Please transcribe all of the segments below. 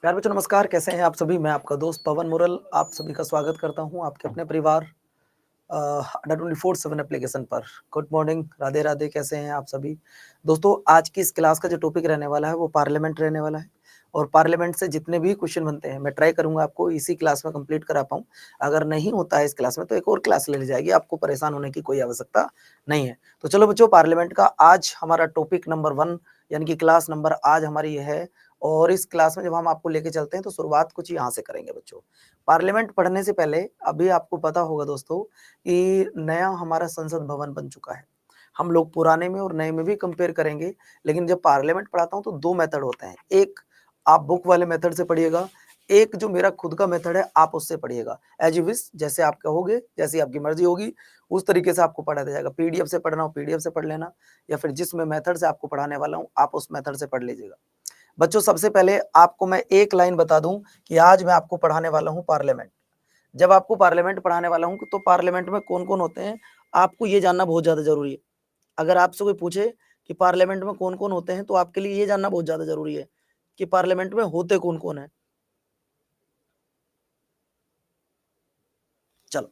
प्यारे बच्चों नमस्कार, कैसे हैं आप सभी? मैं आपका दोस्त पवन मुरल आप सभी का स्वागत करता हूं आपके अपने परिवार अड्डा 24/7 एप्लीकेशन पर। गुड मॉर्निंग, राधे राधे, कैसे हैं आप सभी? दोस्तों, आज की इस क्लास का जो टॉपिक रहने वाला है वो पार्लियामेंट रहने वाला है और पार्लियामेंट से जितने भी क्वेश्चन बनते हैं मैं ट्राई करूंगा आपको इसी क्लास में कंप्लीट करा पाऊँ। अगर नहीं होता है इस क्लास में तो एक और क्लास ले ली जाएगी, आपको परेशान होने की कोई आवश्यकता नहीं है। तो चलो बच्चों, पार्लियामेंट का आज हमारा टॉपिक नंबर 1 यानी कि क्लास नंबर आज हमारी ये है और इस क्लास में जब हम आपको लेके चलते हैं तो शुरुआत कुछ यहाँ से करेंगे बच्चों। पार्लियामेंट पढ़ने से पहले अभी आपको पता होगा दोस्तों कि नया हमारा संसद भवन बन चुका है। हम लोग पुराने में और नए में भी कंपेयर करेंगे, लेकिन जब पार्लियामेंट पढ़ाता हूँ तो 2 मेथड होते हैं। एक आप बुक वाले मेथड से पढ़िएगा, एक जो मेरा खुद का मेथड है आप उससे पढ़िएगा। एज़ यू विश, जैसे आप कहोगे, जैसी आपकी मर्ज़ी होगी, उस तरीके से आपको पढ़ाया जाएगा। पीडीएफ से पढ़ना हो पीडीएफ से पढ़ लेना या फिर जिस मैं मेथड से आपको पढ़ाने वाला हूँ, आप उस मेथड से पढ़ लीजिएगा। बच्चों, सबसे पहले आपको मैं एक लाइन बता दूं कि आज मैं आपको पढ़ाने वाला हूं पार्लियामेंट। जब आपको पार्लियामेंट पढ़ाने वाला हूं तो पार्लियामेंट में कौन-कौन होते हैं, आपको ये जानना बहुत ज़्यादा ज़रूरी है। अगर आपसे कोई पूछे कि पार्लियामेंट में कौन-कौन होते हैं, तो आपके लिए ये जानना बहुत ज़्यादा ज़रूरी है कि पार्लियामेंट में होते कौन-कौन हैं। चलो,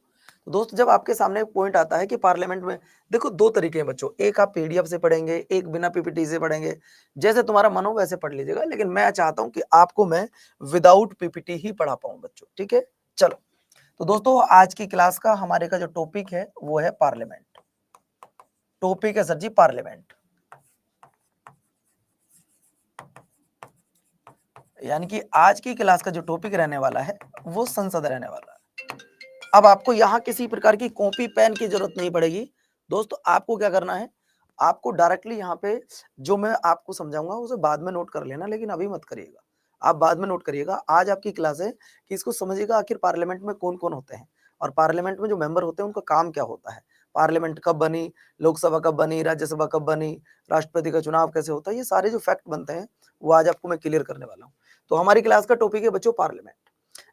तो दोस्त, जब आपके सामने एक पॉइंट आता है कि पार्लियामेंट में देखो 2 तरीके हैं बच्चों, एक आप पीडीएफ से पढ़ेंगे, एक बिना पीपीटी से पढ़ेंगे। जैसे तुम्हारा मन हो वैसे पढ़ लीजिएगा, लेकिन मैं चाहता हूं कि आपको मैं विदाउट पीपीटी ही पढ़ा पाऊं बच्चों, ठीक है? चलो, तो दोस्तों, आज की क्लास का हमारे का जो टॉपिक है वो है पार्लियामेंट। टॉपिक है सर जी पार्लियामेंट, यानी कि आज की क्लास का जो टॉपिक रहने वाला है वो संसद रहने वाला है। अब आपको यहाँ किसी प्रकार की कॉपी पेन की जरूरत नहीं पड़ेगी। दोस्तों, आपको क्या करना है, आपको डायरेक्टली यहाँ पे जो मैं आपको समझाऊंगा उसे बाद में नोट कर लेना, लेकिन अभी मत करिएगा। आप बाद में नोट करिएगा। आज आपकी क्लास है कि इसको समझिएगा आखिर पार्लियामेंट में कौन कौन होते हैं और पार्लियामेंट में जो मेंबर होते हैं उनका काम क्या होता है, पार्लियामेंट कब बनी, लोकसभा कब बनी, राज्यसभा कब बनी, राष्ट्रपति का चुनाव कैसे होता है, ये सारे जो फैक्ट बनते हैं वो आज आपको मैं क्लियर करने वाला हूँ। तो हमारी क्लास का टॉपिक है बच्चों पार्लियामेंट।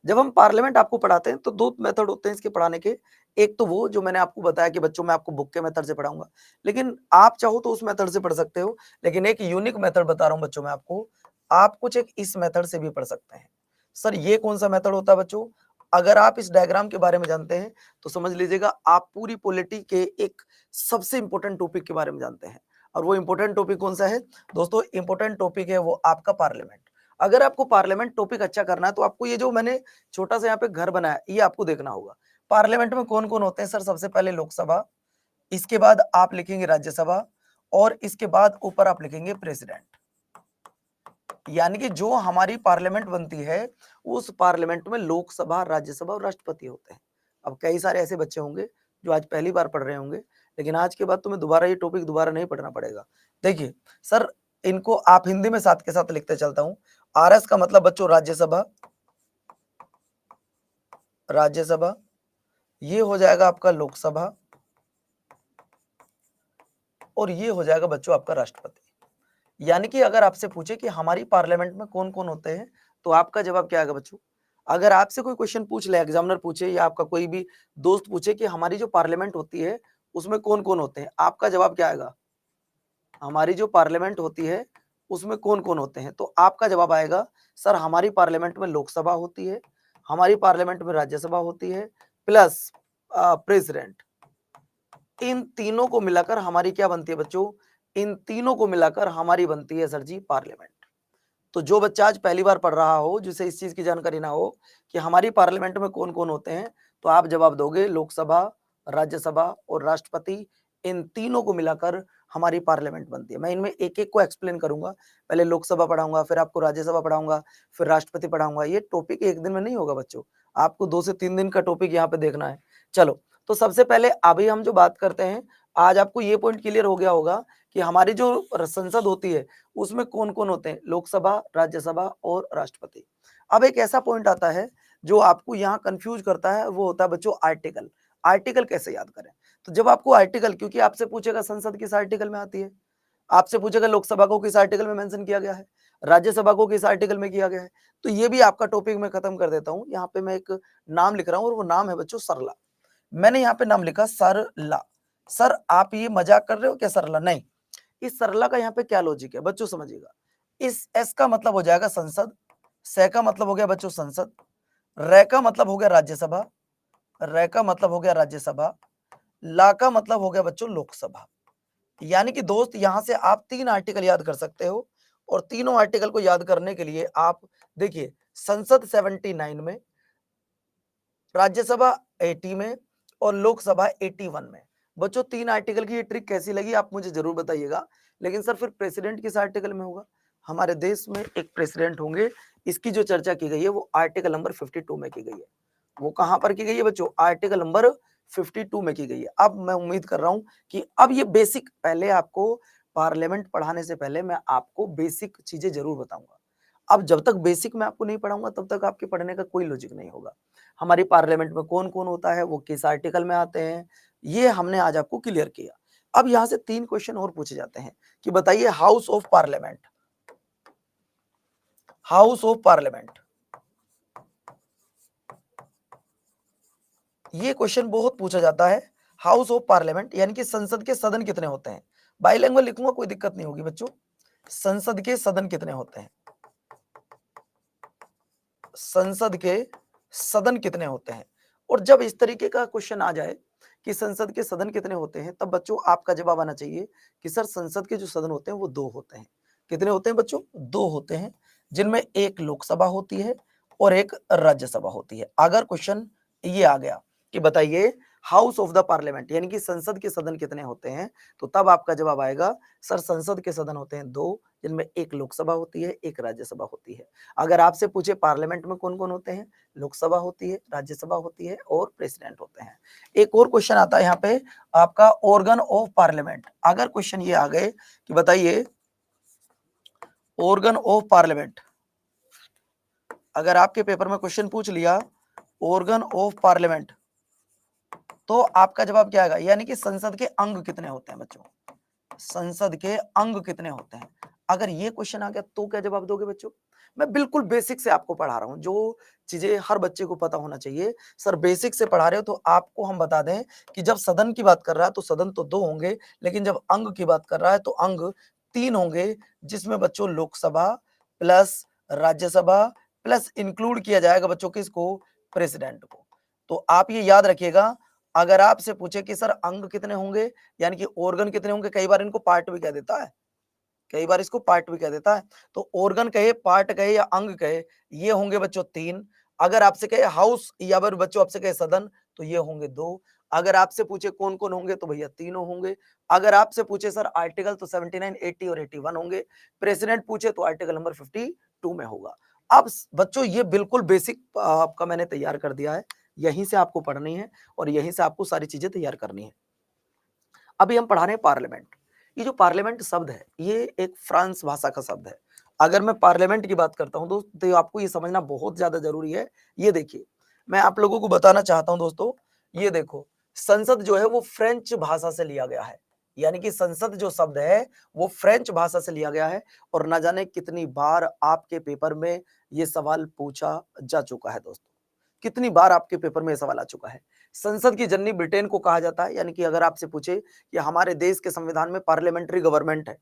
जब हम पार्लियामेंट आपको पढ़ाते हैं तो 2 मेथड होते हैं इसके पढ़ाने के। एक तो वो जो मैंने आपको बताया कि बच्चों मैं आपको बुक के मेथड से पढ़ाऊंगा, लेकिन आप चाहो तो उस मेथड से पढ़ सकते हो, लेकिन एक यूनिक मेथड बता रहा हूं बच्चों मैं आपको, आप कुछ एक इस मेथड से भी पढ़ सकते हैं। सर, ये कौन सा मेथड होता है बच्चों? अगर आप इस डायग्राम के बारे में जानते हैं तो समझ लीजिएगा आप पूरी पॉलिटी के एक सबसे इंपॉर्टेंट टॉपिक के बारे में जानते हैं। और वो इंपॉर्टेंट टॉपिक कौन सा है दोस्तों? इंपॉर्टेंट टॉपिक है वो आपका पार्लियामेंट। अगर आपको पार्लियामेंट टॉपिक अच्छा करना है तो आपको ये जो मैंने छोटा सा यहाँ पे घर बनाया ये आपको देखना होगा। पार्लियामेंट में कौन कौन होते हैं सर? सबसे पहले लोकसभा, इसके बाद आप लिखेंगे राज्यसभा और इसके बाद ऊपर आप लिखेंगे प्रेसिडेंट। यानी कि जो हमारी पार्लियामेंट बनती है उस पार्लियामेंट में लोकसभा, राज्यसभा और राष्ट्रपति होते हैं। अब कई सारे ऐसे बच्चे होंगे जो आज पहली बार पढ़ रहे होंगे, लेकिन आज के बाद तुम्हें दोबारा ये टॉपिक दोबारा नहीं पढ़ना पड़ेगा। देखिए सर, इनको आप हिंदी में साथ के साथ लिखते चलता हूं। आरएस का मतलब बच्चों राज्यसभा, राज्यसभा, ये हो जाएगा आपका लोकसभा और ये हो जाएगा बच्चों आपका राष्ट्रपति। यानी कि अगर आपसे पूछे कि हमारी पार्लियामेंट में कौन कौन होते हैं तो आपका जवाब क्या आएगा बच्चों? अगर आपसे कोई क्वेश्चन पूछ ले, एग्जामिनर पूछे या आपका कोई भी दोस्त पूछे कि हमारी जो पार्लियामेंट होती है उसमें कौन कौन होते हैं, आपका जवाब क्या आएगा? हमारी जो पार्लियामेंट होती है उसमें कौन कौन होते हैं, तो आपका जवाब आएगा सर हमारी पार्लियामेंट में लोकसभा होती है, हमारी पार्लियामेंट में राज्यसभा होती है, प्लस प्रेसिडेंट। इन तीनों को मिलाकर हमारी क्या बनती है बच्चों? इन तीनों को मिलाकर हमारी बनती है सर जी पार्लियामेंट। तो जो बच्चा आज पहली बार पढ़ रहा हो, जिसे इस चीज की जानकारी ना हो कि हमारी पार्लियामेंट में कौन कौन होते हैं, तो आप जवाब दोगे लोकसभा, राज्यसभा और राष्ट्रपति। इन तीनों को मिलाकर हमारी पार्लियामेंट बनती है। मैं इनमें एक एक को एक्सप्लेन करूंगा। पहले लोकसभा पढ़ाऊंगा, फिर आपको राज्यसभा पढ़ाऊंगा, फिर राष्ट्रपति पढ़ाऊंगा। ये टॉपिक एक दिन में नहीं होगा बच्चों, आपको 2 से 3 दिन का टॉपिक यहाँ पे देखना है। चलो, तो सबसे पहले अभी हम जो बात करते हैं, आज आपको ये पॉइंट क्लियर हो गया होगा कि हमारी जो संसद होती है उसमें कौन कौन होते हैं, लोकसभा, राज्यसभा और राष्ट्रपति। अब एक ऐसा पॉइंट आता है जो आपको यहाँ कंफ्यूज करता है, वो होता है बच्चों आर्टिकल। आर्टिकल कैसे याद करें? तो जब आपको आर्टिकल, क्योंकि आपसे पूछेगा संसद किस आर्टिकल में आती है, आपसे पूछेगा लोकसभा को किस आर्टिकल में मेंशन किया गया है, राज्यसभा को किस आर्टिकल में किया गया है, तो ये भी आपका टॉपिक मैं खत्म कर देता हूं। यहाँ पे मैं एक नाम लिख रहा हूं और वो नाम है बच्चों सरला। मैंने यहाँ पे नाम लिखा सरला। सर आप ये मजाक कर रहे हो क्या सरला? नहीं, इस सरला का यहाँ पे क्या लॉजिक है बच्चों समझिएगा। इस एस का मतलब हो जाएगा संसद, से का मतलब हो गया बच्चों संसद, रे का मतलब हो गया राज्यसभा, रे का मतलब हो गया राज्यसभा, ला का मतलब हो गया बच्चों लोकसभा। यानी कि दोस्त यहां से आप 3 आर्टिकल याद कर सकते हो, और तीनों आर्टिकल को याद करने के लिए आप देखिए संसद 79 में, राज्यसभा 80 में और लोकसभा 81 में। बच्चों 3 आर्टिकल की ये ट्रिक कैसी लगी आप मुझे जरूर बताइएगा। लेकिन सर फिर प्रेसिडेंट किस आर्टिकल में होगा? हमारे देश में एक प्रेसिडेंट होंगे, इसकी जो चर्चा की गई है वो आर्टिकल नंबर 52 में की गई है। वो कहां पर की गई है बच्चों? आर्टिकल नंबर 52 में की गई है। अब मैं उम्मीद कर रहा हूं कि अब ये बेसिक, पहले आपको पार्लियामेंट पढ़ाने से पहले मैं आपको बेसिक चीजें जरूर बताऊंगा। अब जब तक बेसिक मैं आपको नहीं पढ़ाऊंगा तब तक आपके पढ़ने का कोई लॉजिक नहीं होगा। हमारी पार्लियामेंट में कौन कौन होता है, वो किस आर्टिकल में आते हैं, ये हमने आज आपको क्लियर किया। अब यहां से 3 क्वेश्चन और पूछे जाते हैं कि बताइए house of parliament, house of parliament, ये क्वेश्चन बहुत पूछा जाता है। हाउस ऑफ पार्लियामेंट यानी कि संसद के सदन कितने होते हैं? बाइलिंगुअल लिखूंगा कोई दिक्कत नहीं होगी बच्चों। संसद के सदन कितने होते हैं? संसद के सदन कितने होते हैं? और जब इस तरीके का क्वेश्चन आ जाए कि संसद के सदन कितने होते हैं, तब बच्चों आपका जवाब आना चाहिए कि सर संसद के जो सदन होते हैं वो 2 होते हैं। कितने होते हैं बच्चों? 2 होते हैं, जिनमें एक लोकसभा होती है और एक राज्यसभा होती है। अगर क्वेश्चन ये आ गया कि बताइए हाउस ऑफ द पार्लियामेंट यानी कि संसद के सदन कितने होते हैं, तो तब आपका जवाब आएगा सर संसद के सदन होते हैं 2, जिनमें एक लोकसभा होती है, एक राज्यसभा होती है। अगर आपसे पूछे पार्लियामेंट में कौन कौन होते हैं, लोकसभा होती है, राज्यसभा होती है और प्रेसिडेंट होते हैं। एक और क्वेश्चन आता है यहाँ पे आपका ऑर्गन ऑफ पार्लियामेंट। अगर क्वेश्चन ये आ गए कि बताइए ऑर्गन ऑफ पार्लियामेंट, अगर आपके पेपर में क्वेश्चन पूछ लिया ऑर्गन ऑफ पार्लियामेंट, तो आपका जवाब क्या आएगा? यानी कि संसद के अंग कितने होते हैं बच्चों, संसद के अंग कितने होते हैं? अगर ये क्वेश्चन आ गया तो क्या जवाब दोगे बच्चों? मैं बिल्कुल बेसिक से आपको पढ़ा रहा हूं, जो चीजें हर बच्चे को पता होना चाहिए। सर बेसिक से पढ़ा रहे हो तो आपको हम बता दें कि जब सदन की बात कर रहा है तो सदन तो 2 होंगे, लेकिन जब अंग की बात कर रहा है तो अंग 3 होंगे, जिसमें बच्चों Lok Sabha plus Rajya Sabha plus include किया जाएगा बच्चों किसको? प्रेसिडेंट को। तो आप ये याद रखिएगा, अगर आपसे पूछे कि सर अंग कितने होंगे यानी कि ऑर्गन कितने होंगे, कई बार इनको पार्ट भी कह देता है, कई बार इसको पार्ट भी कह देता है। तो ऑर्गन कहे, पार्ट कहे या अंग कहे, ये होंगे बच्चों 3। अगर आपसे कहे हाउस या फिर बच्चों आपसे कहे सदन, तो ये होंगे 2। अगर आपसे पूछे कौन कौन होंगे तो भैया तीनों होंगे। अगर आपसे पूछे सर आर्टिकल तो 79, 80 और 81 होंगे। प्रेसिडेंट पूछे तो आर्टिकल नंबर 52 में होगा। अब बच्चों ये बिल्कुल बेसिक आपका मैंने तैयार कर दिया है, यहीं से आपको पढ़नी है और यहीं से आपको सारी चीजें तैयार करनी है। अभी हम पढ़ा रहे हैं पार्लियामेंट। ये जो पार्लियामेंट शब्द है ये एक फ्रांस भाषा का शब्द है। अगर मैं पार्लियामेंट की बात करता हूं दोस्त तो आपको ये समझना बहुत ज्यादा जरूरी है। ये देखिए मैं आप लोगों को बताना चाहता हूं दोस्तों, ये देखो संसद जो है वो फ्रेंच भाषा से लिया गया है। यानी कि संसद जो शब्द है वो फ्रेंच भाषा से लिया गया है, और न जाने कितनी बार आपके पेपर में ये सवाल पूछा जा चुका है दोस्तों, कितनी बार आपके पेपर में ये सवाल आ चुका है। संसद की जननी ब्रिटेन को कहा जाता है। यानी कि अगर आपसे पूछे कि हमारे देश के संविधान में पार्लियामेंट्री गवर्नमेंट है,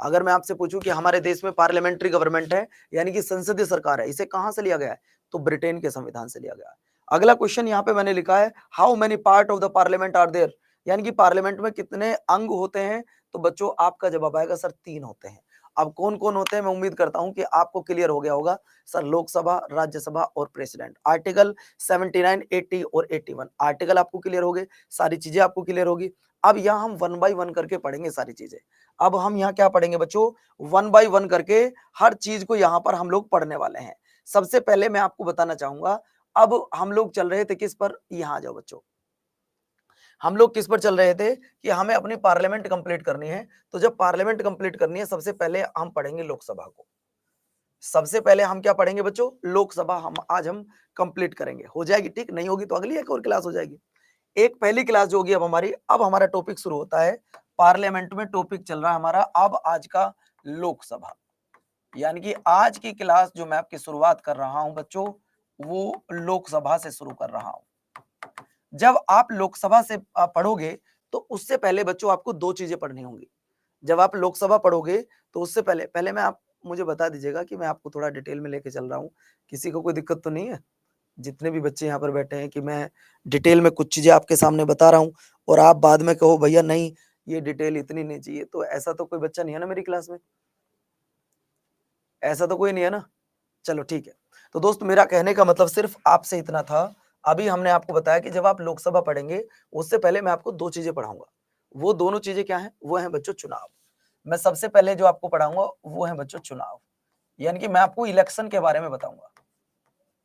अगर मैं आपसे पूछूं कि हमारे देश में पार्लियामेंट्री गवर्नमेंट है यानी कि संसदीय सरकार है, इसे कहां से लिया गया है? तो ब्रिटेन के संविधान से लिया गया है। अगला क्वेश्चन यहाँ पे मैंने लिखा है how many part of the parliament are there, यानी कि पार्लियामेंट में कितने अंग होते हैं? तो बच्चों आपका जवाब आएगा सर 3 होते हैं। अब कौन कौन होते हैं मैं उम्मीद करता हूं कि आपको क्लियर हो गया होगा। सर लोकसभा, राज्यसभा और प्रेसिडेंट। आर्टिकल 79, 80 और 81 आर्टिकल आपको क्लियर हो गए, सारी चीजें आपको क्लियर होगी। अब यहाँ हम 1 बाय 1 करके पढ़ेंगे सारी चीजें। अब हम यहाँ क्या पढ़ेंगे बच्चों? 1 बाय 1 करके हर चीज को यहाँ पर हम लोग पढ़ने वाले हैं। सबसे पहले मैं आपको बताना चाहूंगा, अब हम लोग चल रहे थे किस पर? यहाँ आ जाओ बच्चों, हम लोग किस पर चल रहे थे कि हमें अपनी पार्लियामेंट कंप्लीट करनी है। तो जब पार्लियामेंट कंप्लीट करनी है सबसे पहले हम पढ़ेंगे लोकसभा को। सबसे पहले हम क्या पढ़ेंगे बच्चों? लोकसभा हम आज हम कंप्लीट करेंगे। हो जाएगी ठीक, नहीं होगी तो अगली एक और क्लास हो जाएगी। एक पहली क्लास जो होगी अब हमारी, अब हमारा टॉपिक शुरू होता है पार्लियामेंट में। टॉपिक चल रहा है हमारा अब आज का लोकसभा। यानी कि आज की क्लास जो मैं आपकी शुरुआत कर रहा हूं बच्चों, वो लोकसभा से शुरू कर रहा हूं। जब आप लोकसभा से पढ़ोगे तो उससे पहले बच्चों आपको दो चीजें पढ़नी होंगी। जब आप लोकसभा पढ़ोगे तो उससे पहले पहले मैं आप मुझे बता दीजिएगा कि मैं आपको थोड़ा डिटेल में लेके चल रहा हूँ, किसी को कोई दिक्कत तो नहीं है? जितने भी बच्चे यहाँ पर बैठे हैं कि मैं डिटेल में कुछ चीजें आपके सामने बता रहा हूँ और आप बाद में कहो भैया नहीं ये डिटेल इतनी नहीं चाहिए, तो ऐसा तो कोई बच्चा नहीं है ना मेरी क्लास में? ऐसा तो कोई नहीं है ना? चलो ठीक है। तो दोस्त मेरा कहने का मतलब सिर्फ आपसे इतना था। अभी हमने आपको बताया कि जब आप लोकसभा पढ़ेंगे, उससे पहले मैं आपको 2 चीज़ें पढ़ाऊँगा। वो दोनों चीज़ें क्या हैं? वो हैं बच्चों चुनाव। मैं सबसे पहले जो आपको पढ़ाऊँगा वो है बच्चों चुनाव। यानी कि मैं आपको इलेक्शन के बारे में बताऊँगा।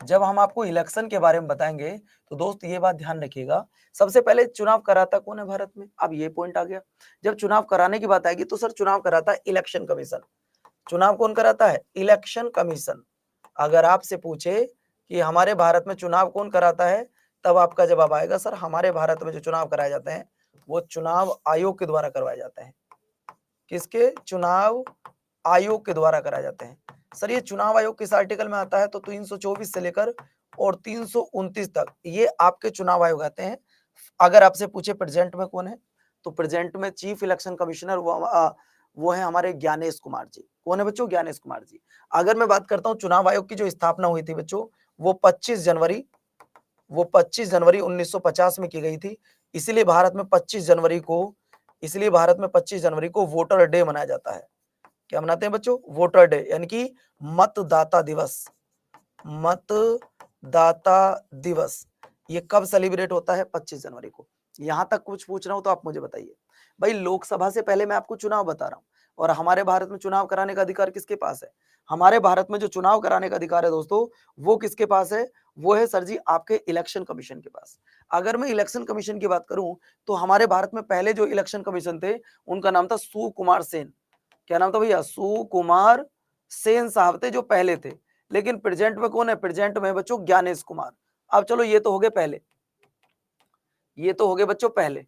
जब हम आपको इलेक्शन के बारे में बताएँगे, तो दोस्त ये बात ध्यान रखिएगा, सबसे पहले चुनाव कराता कौन है भारत में? अब ये पॉइंट आ गया। जब चुनाव कराने की बात आएगी तो सर चुनाव कराता है इलेक्शन कमीशन। चुनाव कौन कराता है? Election commission. अगर आपसे पूछे कि हमारे भारत में चुनाव कौन कराता है, तब आपका जवाब आएगा सर हमारे भारत में जो चुनाव कराए जाते हैं, वो चुनाव आयोग के द्वारा करवाए जाते हैं। किसके? चुनाव आयोग के द्वारा कराए जाते हैं। सर ये चुनाव आयोग किस आर्टिकल में आता है? तो 324 से लेकर और 329 तक ये आपके चुनाव आयोग आते हैं। अगर आपसे पूछे प्रेजेंट में कौन है? तो प्रेजेंट में चीफ इलेक्शन कमिश्नर वो है हमारे ज्ञानेश कुमार जी। कौन है बच्चों? ज्ञानेश कुमार जी। अगर मैं बात करता हूँ चुनाव आयोग की जो स्थापना हुई थी बच्चों, वो 25 जनवरी 1950 में की गई थी। इसीलिए भारत में 25 जनवरी को वोटर डे मनाया जाता है। क्या मनाते हैं बच्चों? वोटर डे यानी कि मतदाता दिवस। मतदाता दिवस ये कब सेलिब्रेट होता है? 25 जनवरी को। यहां तक कुछ पूछ रहा हूं तो आप मुझे बताइए। भाई लोकसभा से पहले मैं आपको चुनाव बता रहा हूं और हमारे भारत में चुनाव कराने का अधिकार किसके पास है? हमारे भारत में जो चुनाव कराने का अधिकार है दोस्तों, वो किसके पास है? वो है सर जी आपके इलेक्शन कमीशन के पास। अगर मैं इलेक्शन कमीशन की बात करूं तो हमारे भारत में पहले जो इलेक्शन कमीशन थे उनका नाम था सुकुमार सेन। क्या नाम था भैया? सुकुमार सेन साहब थे जो पहले थे। लेकिन प्रेजेंट में कौन है? प्रेजेंट में बच्चों ज्ञानेश कुमार। अब चलो ये तो हो गए पहले, ये तो हो गए बच्चों पहले।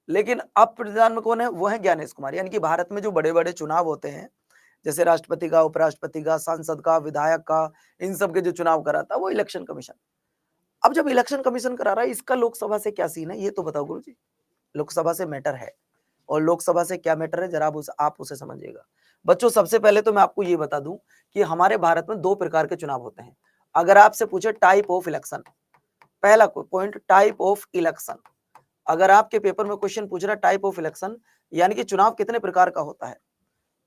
लेकिन अब प्रधान में कौन है? वो है ज्ञानेश कुमार। यानी कि भारत में जो बड़े बड़े चुनाव होते हैं, जैसे राष्ट्रपति का, उपराष्ट्रपति का, सांसद का, विधायक का, इन सब के जो चुनाव कराता है वो इलेक्शन कमीशन। अब जब इलेक्शन कमीशन करा रहा है, इसका लोकसभा से क्या सीन है ये तो बताओ गुरु जी। लोकसभा से मैटर है और लोकसभा से क्या मैटर है जरा आप उसे समझिएगा। बच्चों सबसे पहले तो मैं आपको ये बता दूं कि हमारे भारत में 2 प्रकार के चुनाव होते हैं। अगर आपसे पूछे टाइप ऑफ इलेक्शन, पहला पॉइंट टाइप ऑफ इलेक्शन। अगर आपके पेपर में क्वेश्चन पूछ रहा है टाइप ऑफ इलेक्शन यानी कि चुनाव कितने प्रकार का होता है।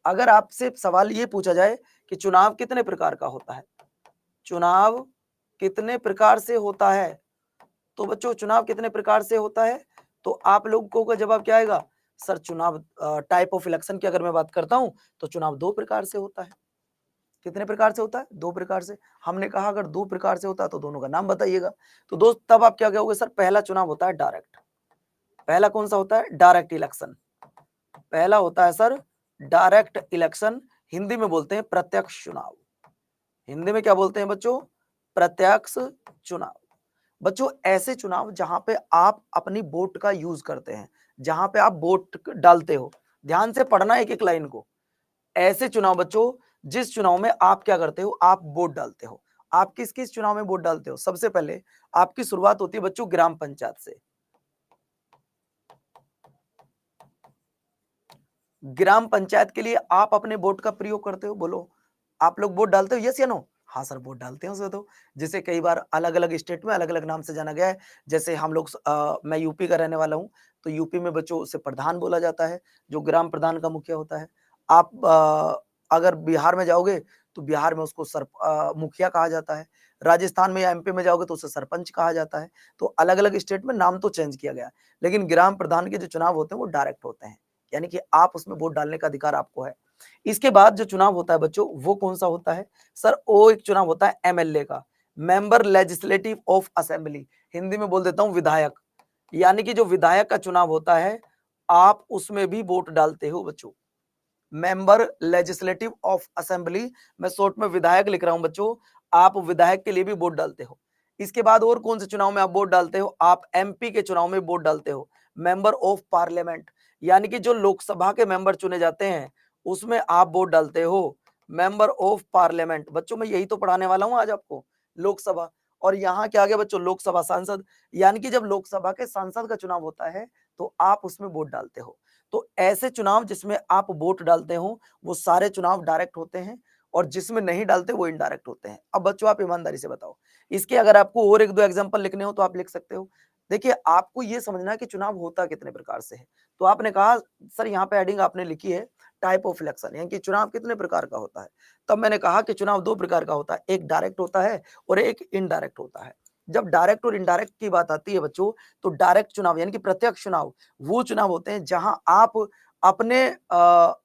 अगर आपसे सवाल ये पूछा जाए कि चुनाव कितने प्रकार का होता है, चुनाव कितने प्रकार से होता है, तो बच्चों चुनाव कितने प्रकार से होता है, तो आप लोगों का जवाब क्या आएगा? सर चुनाव टाइप ऑफ इलेक्शन की अगर मैं बात करता हूं तो चुनाव 2 प्रकार से होता है। कितने प्रकार से होता है? 2 प्रकार से। हमने कहा अगर 2 प्रकार से होता है तो दोनों का नाम बताइएगा। तो दोस्त तब आप क्या कहोगे? सर पहला चुनाव होता है डायरेक्ट। पहला कौन सा होता है? Direct election. पहला होता है सर डायरेक्ट इलेक्शन, हिंदी में बोलते हैं प्रत्यक्ष चुनाव। हिंदी में क्या बोलते हैं बच्चों? प्रत्यक्ष चुनाव। बच्चों ऐसे चुनाव जहां पे आप अपनी वोट का यूज करते हैं, जहां पे आप वोट डालते हो। ध्यान से पढ़ना एक एक लाइन को। ऐसे चुनाव बच्चों जिस चुनाव में आप क्या करते हो? आप वोट डालते हो। आप किस किस चुनाव में वोट डालते हो? सबसे पहले आपकी शुरुआत होती है बच्चों ग्राम पंचायत से। ग्राम पंचायत के लिए आप अपने वोट का प्रयोग करते हो? बोलो, आप लोग वोट डालते हो? यस या नो? हाँ सर वोट डालते हैं उसमें तो। जिसे कई बार अलग अलग स्टेट में अलग अलग नाम से जाना गया है। जैसे हम लोग मैं यूपी का रहने वाला हूँ, तो यूपी में बच्चों उसे प्रधान बोला जाता है, जो ग्राम प्रधान का मुखिया होता है। आप अगर बिहार में जाओगे तो बिहार में उसको मुखिया कहा जाता है। राजस्थान में या एमपी में जाओगे तो उसे सरपंच कहा जाता है। तो अलग अलग स्टेट में नाम तो चेंज किया गया है, लेकिन ग्राम प्रधान के जो चुनाव होते हैं वो डायरेक्ट होते हैं। यानी कि आप उसमें वोट डालने का अधिकार आपको है। इसके बाद जो चुनाव होता है बच्चों वो कौन सा होता है? सर वो एक चुनाव होता है एमएलए का, member legislative of assembly. Hindi में बोल देता हूं विधायक। यानी कि जो विधायक का चुनाव होता है आप उसमें भी वोट डालते हो बच्चों। मेंबर लेजिस्लेटिव ऑफ असेंबली, मैं शॉर्ट में विधायक लिख रहा हूं बच्चों। आप विधायक के लिए भी वोट डालते हो। इसके बाद और कौन से चुनाव में आप वोट डालते हो? आप एमपी के चुनाव में वोट डालते हो, मेंबर ऑफ पार्लियामेंट। यानी कि जो लोकसभा के मेंबर चुने जाते हैं उसमें आप वोट डालते हो, मेंबर ऑफ पार्लियामेंट। बच्चों मैं यही तो पढ़ाने वाला हूं आज आपको, लोकसभा। और यहाँ क्या आ गया बच्चों, लोकसभा सांसद। यानी कि जब लोकसभा के सांसद का चुनाव होता है तो आप उसमें वोट डालते हो। तो ऐसे चुनाव जिसमें आप वोट डालते हो वो सारे चुनाव डायरेक्ट होते हैं, और जिसमें नहीं डालते वो इनडायरेक्ट होते हैं। अब बच्चों आप ईमानदारी से बताओ, इसके अगर आपको और एक दो एग्जांपल लिखने हो तो आप लिख सकते हो। देखिए, आपको ये समझना है कि चुनाव होता कितने प्रकार से है। तो आपने कहा सर, यहाँ पे हेडिंग आपने लिखी है टाइप ऑफ इलेक्शन, यानी कि चुनाव कितने प्रकार का होता है। तब मैंने कहा कि चुनाव दो प्रकार का होता है, एक डायरेक्ट होता है और एक इनडायरेक्ट होता है। जब डायरेक्ट और इनडायरेक्ट की बात आती है बच्चों, तो डायरेक्ट चुनाव यानी कि प्रत्यक्ष चुनाव वो चुनाव होते हैं जहां आप अपने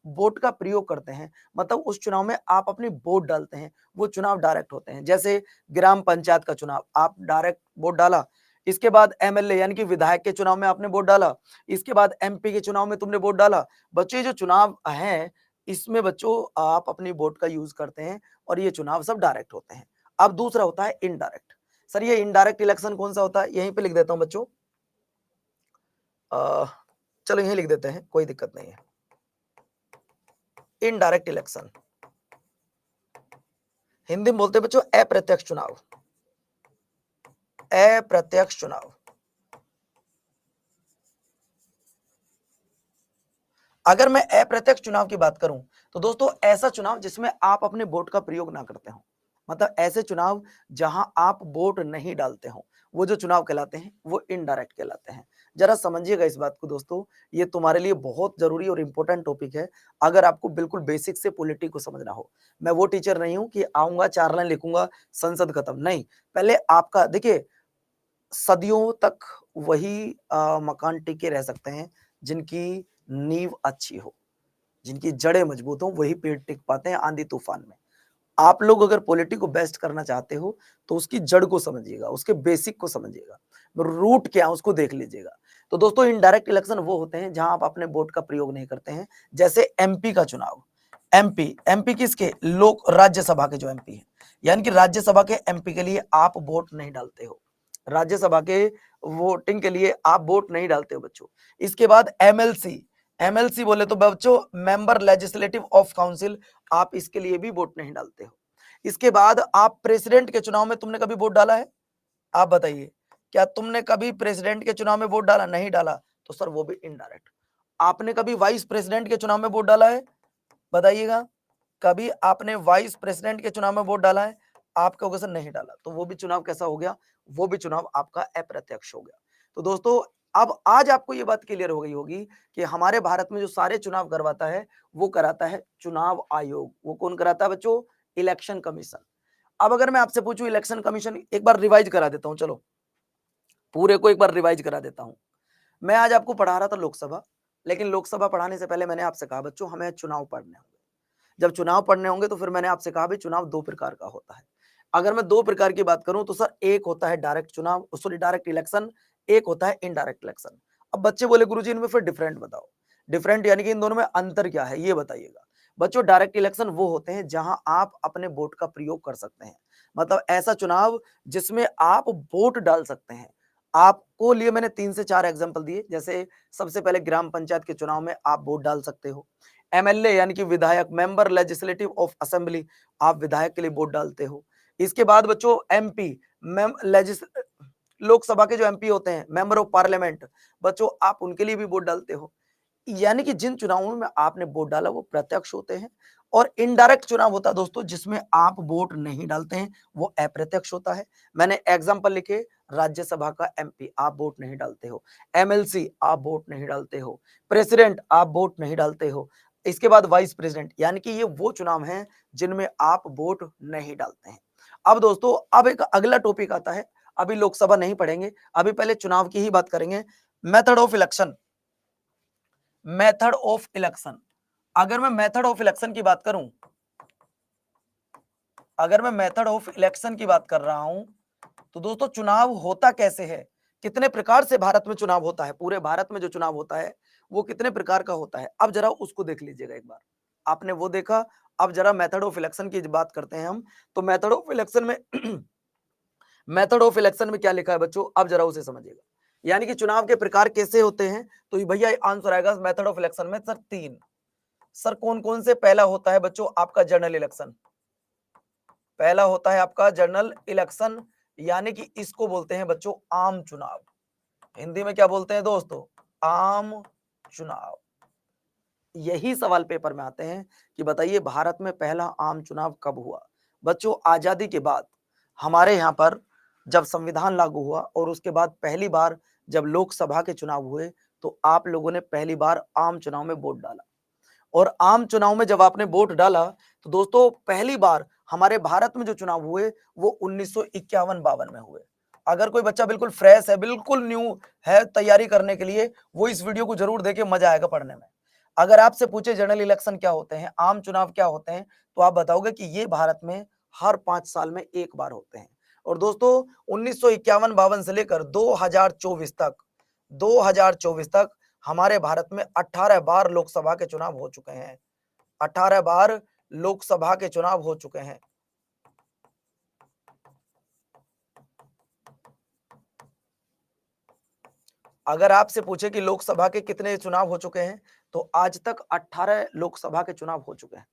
वोट का प्रयोग करते हैं, मतलब उस चुनाव में आप अपनी वोट डालते हैं, वो चुनाव डायरेक्ट होते हैं। जैसे ग्राम पंचायत का चुनाव, आप डायरेक्ट वोट डाला। इसके बाद एमएलए यानी कि विधायक के चुनाव में आपने वोट डाला। इसके बाद एमपी के चुनाव में तुमने वोट डाला। बच्चों, ये जो चुनाव हैं इसमें बच्चों आप अपनी वोट का यूज करते हैं, और ये चुनाव सब डायरेक्ट होते हैं। अब दूसरा होता है इनडायरेक्ट। सर, ये इनडायरेक्ट इलेक्शन कौन सा होता है, यहीं पे लिख देता हूं बच्चों। चलो यहीं लिख देते हैं, कोई दिक्कत नहीं है। इनडायरेक्ट इलेक्शन हिंदी में बोलते हैं बच्चों अप्रत्यक्ष चुनाव। अप्रत्यक्ष चुनाव। अगर मैं अप्रत्यक्ष चुनाव की बात करूं तो दोस्तों ऐसा चुनाव जिसमें आप अपने वोट का प्रयोग ना करते हो, मतलब ऐसे चुनाव जहां आप वोट नहीं डालते हो, वो जो चुनाव कहलाते हैं वो इनडायरेक्ट कहलाते हैं। जरा समझिएगा इस बात को दोस्तों, ये तुम्हारे लिए बहुत जरूरी और इंपॉर्टेंट टॉपिक है। अगर आपको बिल्कुल बेसिक से पॉलिटी को समझना हो, मैं वो टीचर नहीं हूं कि आऊंगा 4 लाइन लिखूंगा संसद खत्म, नहीं। पहले आपका देखिए, सदियों तक वही मकान टिके रह सकते हैं जिनकी नींव अच्छी हो, जिनकी जड़ें मजबूत हो, वही पेड़ टिक पाते हैं आंधी तूफान में। आप लोग अगर पॉलिटी को बेस्ट करना चाहते हो तो उसकी जड़ को समझिएगा, उसके बेसिक को समझिएगा, रूट क्या है उसको देख लीजिएगा। तो दोस्तों इनडायरेक्ट इलेक्शन वो होते हैं जहां आप अपने वोट का प्रयोग नहीं करते हैं। जैसे एमपी का चुनाव। एमपी एमपी किसके, लोक राज्यसभा के जो एमपी हैं, यानी कि राज्यसभा के एमपी के लिए आप वोट नहीं डालते हो। राज्यसभा के वोटिंग के लिए आप वोट नहीं डालते हो बच्चों। इसके बाद एमएलसी। एमएलसी बोले तो बच्चों मेंबर लेजिस्लेटिव ऑफ काउंसिल, आप इसके लिए भी वोट नहीं डालते हो। इसके बाद आप प्रेसिडेंट के चुनाव में तुमने कभी वोट डाला है, आप बताइए, क्या तुमने कभी प्रेसिडेंट के चुनाव में वोट डाला, नहीं डाला, तो सर वो भी इनडायरेक्ट। आपने कभी वाइस प्रेसिडेंट के चुनाव में वोट डाला है, बताइएगा, कभी आपने वाइस प्रेसिडेंट के चुनाव में वोट डाला है, आप कहोगे सर नहीं डाला, तो वो भी चुनाव कैसा हो गया, वो भी चुनाव आपका अप्रत्यक्ष हो गया। तो दोस्तों अब आज आपको ये बात क्लियर हो गई होगी कि हमारे भारत में जो सारे चुनाव करवाता है वो कराता है चुनाव आयोग। वो कौन कराता है बच्चों, इलेक्शन कमीशन। अब अगर मैं आपसे पूछूं इलेक्शन कमीशन, एक बार रिवाइज करा देता हूं, चलो पूरे को एक बार रिवाइज करा देता हूं। मैं आज आपको पढ़ा रहा था लोकसभा, लेकिन लोकसभा पढ़ाने से पहले मैंने आपसे कहा बच्चों हमें चुनाव पढ़ने होंगे। जब चुनाव पढ़ने होंगे तो फिर मैंने आपसे कहा भी चुनाव दो प्रकार का होता है। अगर मैं दो प्रकार की बात करूं तो सर एक होता है डायरेक्ट चुनाव, सॉरी डायरेक्ट इलेक्शन, एक होता है इनडायरेक्ट इलेक्शन। अब बच्चे बोले गुरुजी इनमें फिर डिफरेंट बताओ, डिफरेंट यानी कि इन दोनों में अंतर क्या है ये बताइएगा। बच्चों डायरेक्ट इलेक्शन वो होते हैं जहां आप अपने वोट का प्रयोग कर सकते हैं, मतलब ऐसा चुनाव जिसमें आप वोट डाल सकते हैं। आपको लिए मैंने 3 से 4 एग्जांपल दिए, जैसे सबसे पहले ग्राम पंचायत के चुनाव में आप वोट डाल सकते हो। एमएलए यानी कि विधायक, मेंबर लेजिस्लेटिव ऑफ असेंबली, आप विधायक के लिए वोट डालते हो। इसके बाद बच्चों एमपी, लोकसभा के जो एमपी होते हैं, मेंबर ऑफ पार्लियामेंट, बच्चों आप उनके लिए भी वोट डालते हो। यानी कि जिन चुनावों में आपने वोट डाला वो प्रत्यक्ष होते हैं, और इनडायरेक्ट चुनाव होता है दोस्तों जिसमें आप वोट नहीं डालते हैं, वो अप्रत्यक्ष होता है। मैंने एग्जांपल लिखे, राज्यसभा का एमपी आप वोट नहीं डालते हो, एमएलसी आप वोट नहीं डालते हो, प्रेसिडेंट आप वोट नहीं डालते हो। इसके बाद वाइस प्रेसिडेंट, यानी कि ये वो चुनाव हैं जिनमें आप वोट नहीं डालते हैं। अब दोस्तों अब एक अगला टॉपिक आता है, अभी लोकसभा नहीं पढ़ेंगे, अभी पहले चुनाव की ही बात करेंगे। Method of election. Method of election, अगर मैं मेथड ऑफ इलेक्शन की बात करूं, अगर मैं मेथड ऑफ इलेक्शन की बात कर रहा हूं तो दोस्तों चुनाव होता कैसे है, कितने प्रकार से भारत में चुनाव होता है, पूरे भारत में जो चुनाव होता है वो कितने प्रकार का होता है, अब जरा उसको देख लीजिएगा एक बार। आपने वो देखा, अब जरा मेथड ऑफ इलेक्शन की बात करते हैं हम। तो मेथड ऑफ इलेक्शन में मेथड ऑफ इलेक्शन में क्या लिखा है बच्चों, अब जरा उसे समझिएगा। यानी कि चुनाव के प्रकार कैसे होते हैं, तो भैया आंसर आएगा मेथड ऑफ इलेक्शन में सर 3। सर कौन कौन से, पहला होता है बच्चों आपका जनरल इलेक्शन, पहला होता है आपका जनरल इलेक्शन, यानी कि इसको बोलते हैं बच्चों आम चुनाव। हिंदी में क्या बोलते हैं दोस्तों? आम चुनाव। यही सवाल पेपर में आते हैं कि बताइए भारत में पहला आम चुनाव कब हुआ? बच्चों आजादी के बाद हमारे यहाँ पर जब संविधान लागू हुआ और उसके बाद पहली बार जब लोकसभा के चुनाव हुए तो आप लोगों ने पहली बार आम चुनाव में वोट डाला। और आम चुनाव में जब आपने वोट डाला तो दोस्तों पहली बार हमारे भारत में जो चुनाव हुए वो 1951-52 में हुए। अगर कोई बच्चा बिल्कुल फ्रेश है, बिल्कुल न्यू है तैयारी करने के लिए, वो इस वीडियो को जरूर देखे, मजा आएगा पढ़ने में। अगर आपसे पूछे जनरल इलेक्शन क्या होते हैं, आम चुनाव क्या होते हैं, तो आप बताओगे कि ये भारत में हर 5 साल में एक बार होते हैं। और दोस्तों 1951-52 से लेकर 2024 तक हमारे भारत में 18 बार लोकसभा के चुनाव हो चुके हैं। 18 बार लोकसभा के चुनाव हो चुके हैं। अगर आपसे पूछे कि लोकसभा के कितने चुनाव हो चुके हैं, तो आज तक 18 लोकसभा के चुनाव हो चुके हैं।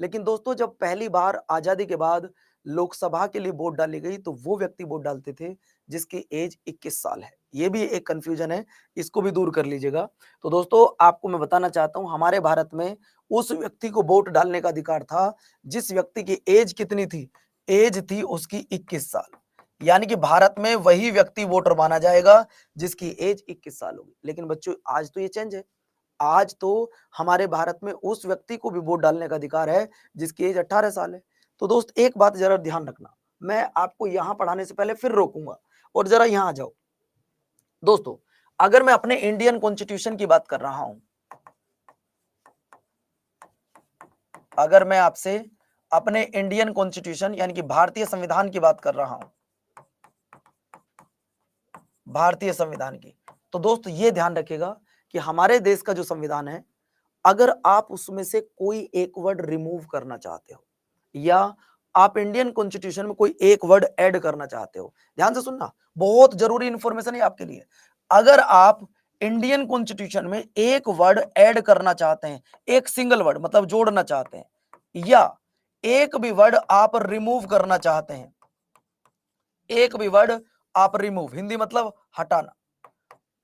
लेकिन दोस्तों जब पहली बार आजादी के बाद लोकसभा के लिए वोट डाली गई तो वो व्यक्ति वोट डालते थे जिसकी एज 21 साल है। ये भी एक कंफ्यूजन है, इसको भी दूर कर लीजिएगा। तो दोस्तों आपको मैं बताना चाहता हूं हमारे भारत में उस व्यक्ति को वोट डालने का अधिकार था जिस व्यक्ति की एज कितनी थी? एज थी उसकी 21 साल। यानी कि भारत में वही व्यक्ति वोटर माना जाएगा जिसकी एज 21 साल होगी। लेकिन बच्चों आज तो ये चेंज है। आज तो हमारे भारत में उस व्यक्ति को भी वोट डालने का अधिकार है जिसकी एज 18 साल है। तो दोस्त एक बात जरा ध्यान रखना, मैं आपको यहां पढ़ाने से पहले फिर रोकूंगा और जरा यहां आ जाओ। दोस्तों अगर मैं अपने इंडियन कॉन्स्टिट्यूशन की बात कर रहा हूं, अगर मैं आपसे अपने इंडियन कॉन्स्टिट्यूशन यानी कि भारतीय संविधान की बात कर रहा हूं, भारतीय संविधान की, तो दोस्त ये ध्यान रखिएगा कि हमारे देश का जो संविधान है, अगर आप उसमें से कोई एक वर्ड रिमूव करना चाहते हो या आप इंडियन कॉन्स्टिट्यूशन में कोई एक वर्ड ऐड करना चाहते हो, ध्यान से सुनना, बहुत जरूरी इंफॉर्मेशन है आपके लिए। अगर आप इंडियन कॉन्स्टिट्यूशन में एक वर्ड ऐड करना चाहते हैं, एक सिंगल वर्ड मतलब जोड़ना चाहते हैं, या एक भी वर्ड आप रिमूव करना चाहते हैं, एक भी वर्ड आप रिमूव, हिंदी मतलब हटाना,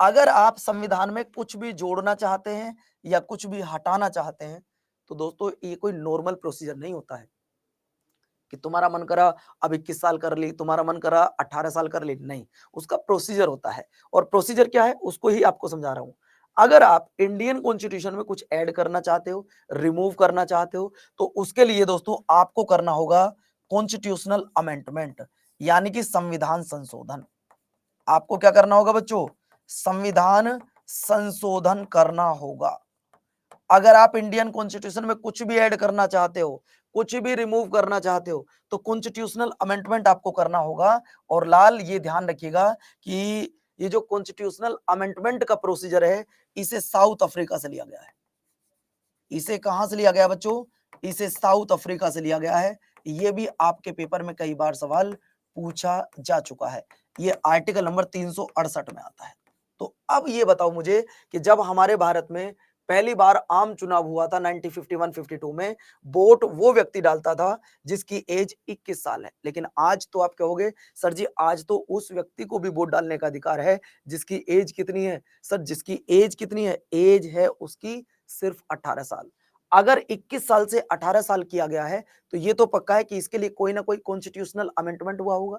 अगर आप संविधान में कुछ भी जोड़ना चाहते हैं या कुछ भी हटाना चाहते हैं, तो दोस्तों ये कोई नॉर्मल प्रोसीजर नहीं होता है कि तुम्हारा मन करा अब 21 साल कर ली, तुम्हारा मन करा 18 साल कर ली, नहीं, उसका प्रोसीजर होता है। और प्रोसीजर क्या है उसको ही आपको समझा रहा हूं। अगर आप इंडियन कॉन्स्टिट्यूशन में कुछ ऐड करना चाहते हो, रिमूव करना चाहते हो, तो उसके लिए दोस्तों आपको करना होगा कॉन्स्टिट्यूशनल अमेंडमेंट, यानी कि संविधान संशोधन। आपको क्या करना होगा बच्चों? संविधान संशोधन करना होगा। अगर आप इंडियन कॉन्स्टिट्यूशन में कुछ भी ऐड करना चाहते हो, कुछ भी रिमूव करना चाहते हो, तो कॉन्स्टिट्यूशनल अमेंडमेंट आपको करना होगा। और लाल ये ध्यान रखिएगा कि ये जो कॉन्स्टिट्यूशनल अमेंडमेंट का प्रोसीजर है, इसे साउथ अफ्रीका से लिया गया है। इसे कहां से लिया गया बच्चों? इसे साउथ अफ्रीका से लिया गया है। ये भी आपके पेपर में कई बार सवाल पूछा जा चुका है। ये आर्टिकल नंबर 368 में आता है। तो अब ये बताओ मुझे कि जब हमारे भारत में पहली बार आम चुनाव हुआ था 1951-52 में, वोट वो व्यक्ति डालता था जिसकी एज 21 साल है। लेकिन आज तो आप कहोगे सर जी आज तो उस व्यक्ति को भी वोट डालने का अधिकार है जिसकी एज कितनी है? सर जिसकी एज कितनी है? एज है उसकी सिर्फ 18 साल। अगर 21 साल से 18 साल किया गया है तो ये तो पक्का है कि इसके लिए कोई ना कोई कॉन्स्टिट्यूशनल अमेंडमेंट हुआ होगा।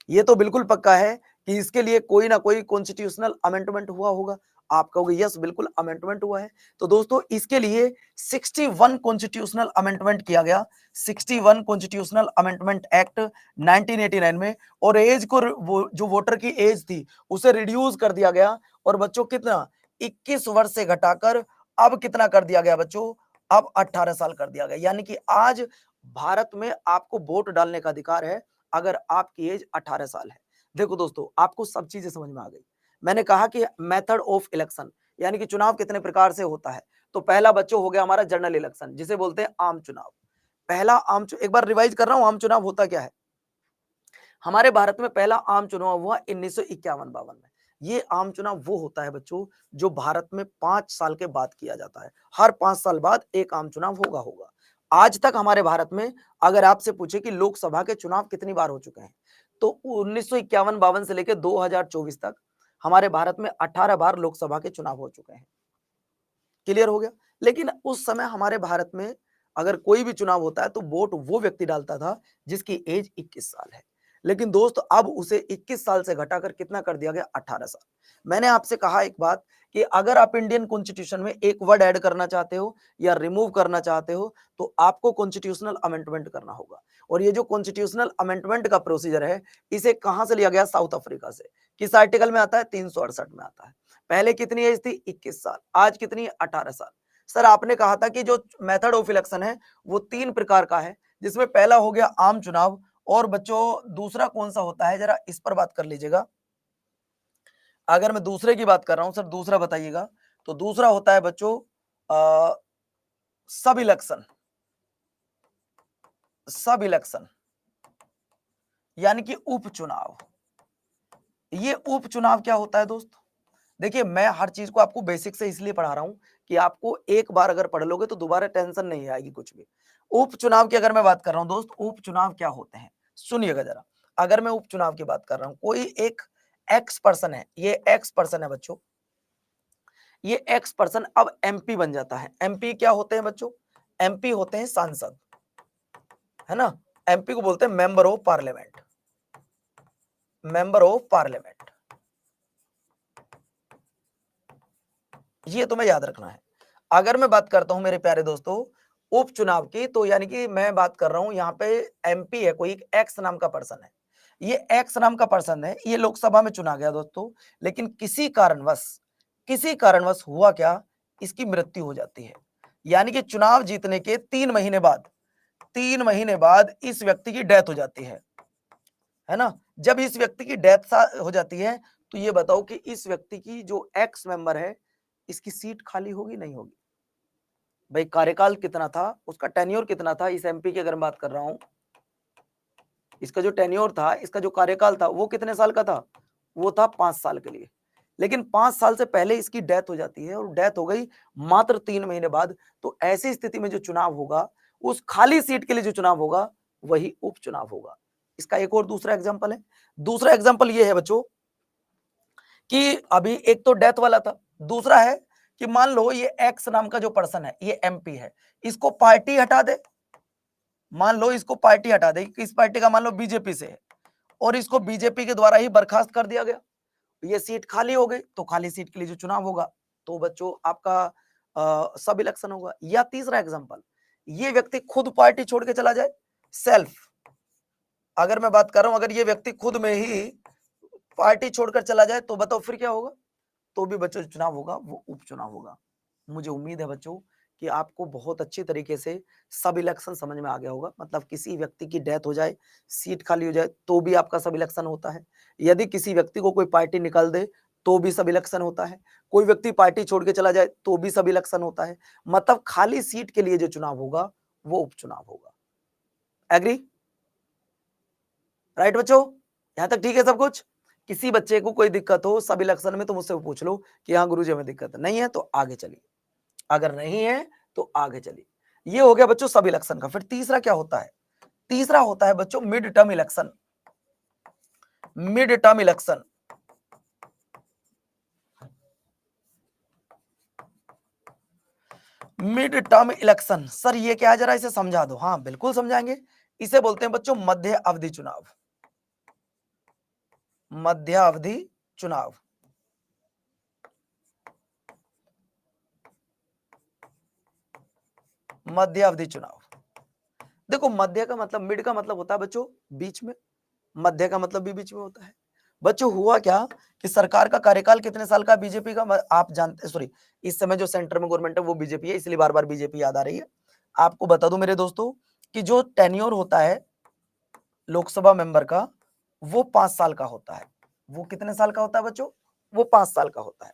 ये तो बिल्कुल पक्का है कि इसके लिए कोई ना कोई कॉन्स्टिट्यूशनल अमेंडमेंट हुआ होगा। आप कहोगे यस बिल्कुल अमेंडमेंट हुआ है। तो दोस्तों इसके लिए 61 कॉन्स्टिट्यूशनल अमेंडमेंट किया गया, 61 कॉन्स्टिट्यूशनल अमेंडमेंट एक्ट 1989 में। और एज को वो जो वोटर की एज थी उसे रिड्यूस कर दिया गया। और बच्चों कितना? 21 वर्ष से घटाकर अब कितना कर दिया गया बच्चों? अब 18 साल कर दिया गया। यानी कि आज भारत में आपको वोट डालने का अधिकार है अगर आपकी एज 18 साल है। देखो दोस्तों आपको सब चीजें समझ में आ गई। मैंने कहा कि मेथड ऑफ इलेक्शन यानी कि चुनाव कितने प्रकार से होता है। तो पहला बच्चों हो गया हमारा जनरल इलेक्शन जिसे बोलते हैं आम चुनाव। पहला एक बार रिवाइज कर रहा हूं, आम चुनाव होता क्या है। हमारे भारत में पहला आम चुनाव हुआ 1951-52 में। ये आम चुनाव वो होता है बच्चों जो भारत में 5 साल के बाद किया जाता है। हर 5 साल बाद एक आम चुनाव होगा। आज तक हमारे भारत में अगर आपसे पूछे कि लोकसभा के चुनाव कितनी बार हो चुके हैं, तो 1951-52 से लेकर 2024 तक हमारे भारत में 18 बार लोकसभा के चुनाव हो चुके हैं। क्लियर हो गया। लेकिन उस समय हमारे भारत में अगर कोई भी चुनाव होता है तो वोट वो व्यक्ति डालता था जिसकी एज 21 साल है। लेकिन दोस्त अब उसे 21 साल से घटाकर कितना कर दिया गया, 18 साल। मैंने आपसे कहा एक बात कि अगर आप इंडियन कॉन्स्टिट्यूशन में एक वर्ड ऐड करना चाहते हो या रिमूव करना चाहते हो तो आपको कॉन्स्टिट्यूशनल अमेंडमेंट करना होगा। और ये जो कॉन्स्टिट्यूशनल अमेंडमेंट का प्रोसीजर है, इसे कहां से लिया गया, साउथ अफ्रीका से। किस आर्टिकल में आता है, 368 में आता है। पहले कितनी एज थी, 21 साल, आज कितनी है, 18 साल। सर आपने कहा था कि जो मेथड ऑफ इलेक्शन है वो 3 प्रकार का है, जिसमें पहला हो गया आम चुनाव, और बच्चों दूसरा कौन सा होता है, जरा इस पर बात कर लीजिएगा। अगर मैं दूसरे की बात कर रहा हूं सर, दूसरा बताइएगा, तो दूसरा होता है बच्चों सब इलेक्शन। सब इलेक्शन यानी कि उपचुनाव। ये उपचुनाव क्या होता है दोस्त? देखिए मैं हर चीज को आपको बेसिक से इसलिए पढ़ा रहा हूं कि आपको एक बार अगर पढ़ लोगे तो दोबारा टेंशन नहीं आएगी कुछ भी। उपचुनाव की अगर मैं बात कर रहा हूं दोस्त, उपचुनाव क्या होते हैं, सुनिएगा जरा। अगर मैं उपचुनाव की बात कर रहा हूं, कोई एक एक्स पर्सन है, ये एक्स पर्सन है बच्चों, ये एक्स पर्सन अब एमपी बन जाता है। एमपी क्या होते हैं बच्चों? एमपी होते हैं सांसद, है ना। एमपी को बोलते हैं member of parliament. Member of parliament, ये तुम्हें याद रखना है। अगर मैं बात करता हूं मेरे प्यारे दोस्तों उपचुनाव की, तो यानी कि मैं बात कर रहा हूं यहाँ पे एमपी है, कोई एक्स नाम का पर्सन है। ये एक्स नाम का पर्सन है, ये लोकसभा में चुना गया दोस्तों, लेकिन किसी कारणवश हुआ क्या, इसकी मृत्यु हो जाती है। यानी कि चुनाव जीतने के 3 महीने बाद इस व्यक्ति की डेथ हो जाती है ना। जब इस व्यक्ति की डेथ हो जाती है तो ये बताओ कि इस व्यक्ति की जो एक्स मेंबर है, इसकी सीट खाली होगी, नहीं होगी? भाई कार्यकाल कितना था, उसका टेन्योर कितना था, इस एमपी की अगर मैं बात कर रहा हूं, इसका जो टेन्योर था, इसका जो कार्यकाल था, वो कितने साल का था, वो था 5 साल के लिए। लेकिन 5 साल से पहले इसकी डेथ हो जाती है, और डेथ हो गई मात्र 3 महीने बाद। तो ऐसी स्थिति में जो चुनाव होगा, उस खाली सीट के लिए जो चुनाव होगा, वही उपचुनाव होगा। इसका एक और दूसरा एग्जाम्पल है। दूसरा एग्जाम्पल ये है बच्चों कि अभी एक तो डेथ वाला था, दूसरा है कि मान लो ये एक्स नाम का जो पर्सन है, ये एमपी है, इसको पार्टी हटा दे। मान लो इसको पार्टी हटा दे, किस पार्टी का, मान लो बीजेपी से है, और इसको बीजेपी के द्वारा ही बर्खास्त कर दिया गया, ये सीट खाली हो गई। तो खाली सीट के लिए जो चुनाव होगा, तो बच्चों आपका सब इलेक्शन होगा। या तीसरा एग्जांपल, ये व्यक्ति खुद पार्टी छोड़ के चला जाए, सेल्फ। अगर मैं बात कर रहा हूं, अगर ये व्यक्ति खुद में ही पार्टी छोड़कर चला जाए, तो बताओ फिर क्या होगा? तो भी बच्चों चुनाव होगा, वो उपचुनाव होगा। मुझे उम्मीद है बच्चों कि आपको बहुत अच्छी तरीके से सब इलेक्शन समझ में आ गया होगा। मतलब किसी व्यक्ति की डेथ हो जाए, सीट खाली हो जाए, तो भी आपका सब इलेक्शन होता है। यदि किसी व्यक्ति को कोई पार्टी निकाल दे, तो भी सब इलेक्शन होता है। कोई व्यक्ति पार्टी छोड़ के चला जाए, तो भी सब इलेक्शन होता है। मतलब खाली सीट के लिए जो चुनाव होगा, वो उपचुनाव होगा। एग्री? राइट बच्चों, यहां तक ठीक है सब कुछ? किसी बच्चे को कोई दिक्कत हो सब इलेक्शन में, तो मुझसे पूछ लो कि हाँ गुरुजी हमें दिक्कत नहीं है, तो आगे चलिए। अगर नहीं है तो आगे चलिए। ये हो गया बच्चों सब इलेक्शन का। फिर तीसरा क्या होता है? तीसरा होता है बच्चों mid term election. Mid term election, mid term election sir ये क्या है, जरा इसे समझा दो। हाँ बिल्कुल समझाएंगे। इसे बोलते हैं बच्चों मध्य अवधि चुनाव। मध्य अवधि चुनाव, मध्य अवधि चुनाव। देखो मध्य का मतलब, मिड का मतलब होता है बच्चों बीच में, मध्य का मतलब भी बीच में होता है। बच्चों हुआ क्या कि सरकार का कार्यकाल कितने साल का, बीजेपी का आप जानते, सॉरी इस समय जो सेंटर में गवर्नमेंट है वो बीजेपी है, इसलिए बार बार बीजेपी याद आ रही है। आपको बता दूं मेरे दोस्तों कि जो टेन्योर होता है लोकसभा मेंबर का, वो 5 साल का होता है। वो कितने साल का होता है बच्चों? वो 5 साल का होता है।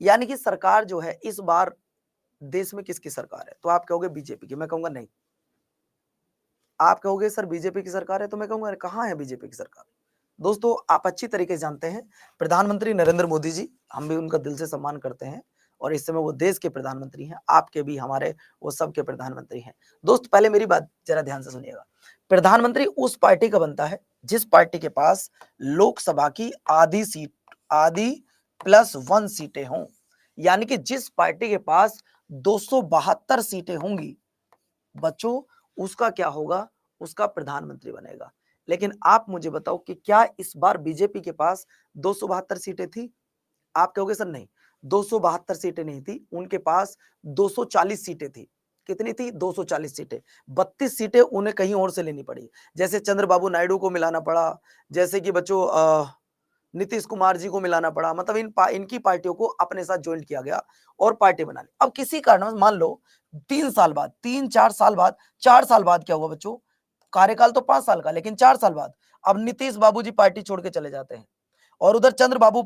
यानी कि सरकार जो है इस बार देश में किसकी सरकार है, तो आप कहोगे बीजेपी की, मैं कहूंगा नहीं। आप कहोगे सर बीजेपी की सरकार है, तो मैं कहूंगा कहां है बीजेपी की सरकार। दोस्तों आप अच्छी तरीके से जानते हैं प्रधानमंत्री नरेंद्र मोदी जी, हम भी उनका दिल से सम्मान करते हैं, और इस समय वो देश के प्रधानमंत्री हैं, आपके भी, हमारे, वो सबके प्रधानमंत्री हैं। दोस्त पहले मेरी बात जरा ध्यान से सुनिएगा। प्रधानमंत्री उस पार्टी का बनता है जिस पार्टी के पास लोकसभा की आधी प्लस 1 सीटें हों, यानी कि जिस पार्टी के पास 272 सीटें होंगी बच्चों, उसका क्या होगा, उसका प्रधानमंत्री बनेगा। लेकिन आप मुझे बताओ कि क्या इस बार बीजेपी के पास 272 सीटें थी? आप कहोगे सर नहीं, 272 सीटें नहीं थी, उनके पास 240 सीटें थी। कितनी थी? 240 सीटें। 32 सीटें उन्हें कहीं और से लेनी पड़ी। जैसे चंद्रबाबू नायडू को मिलाना पड़ा, जैसे कि बच्चों नीतीश कुमार जी को मिलाना पड़ा, मतलब इनकी पार्टियों को अपने साथ ज्वाइन किया गया और पार्टी बना ली। अब किसी कारण मान लो 3 साल बाद, 3-4 साल बाद, 4 साल बाद क्या हुआ बच्चों? कार्यकाल तो 5 साल का, लेकिन 4 साल बाद अब नीतीश बाबू जी पार्टी छोड़ के चले जाते हैं और उधर चंद्रबाबू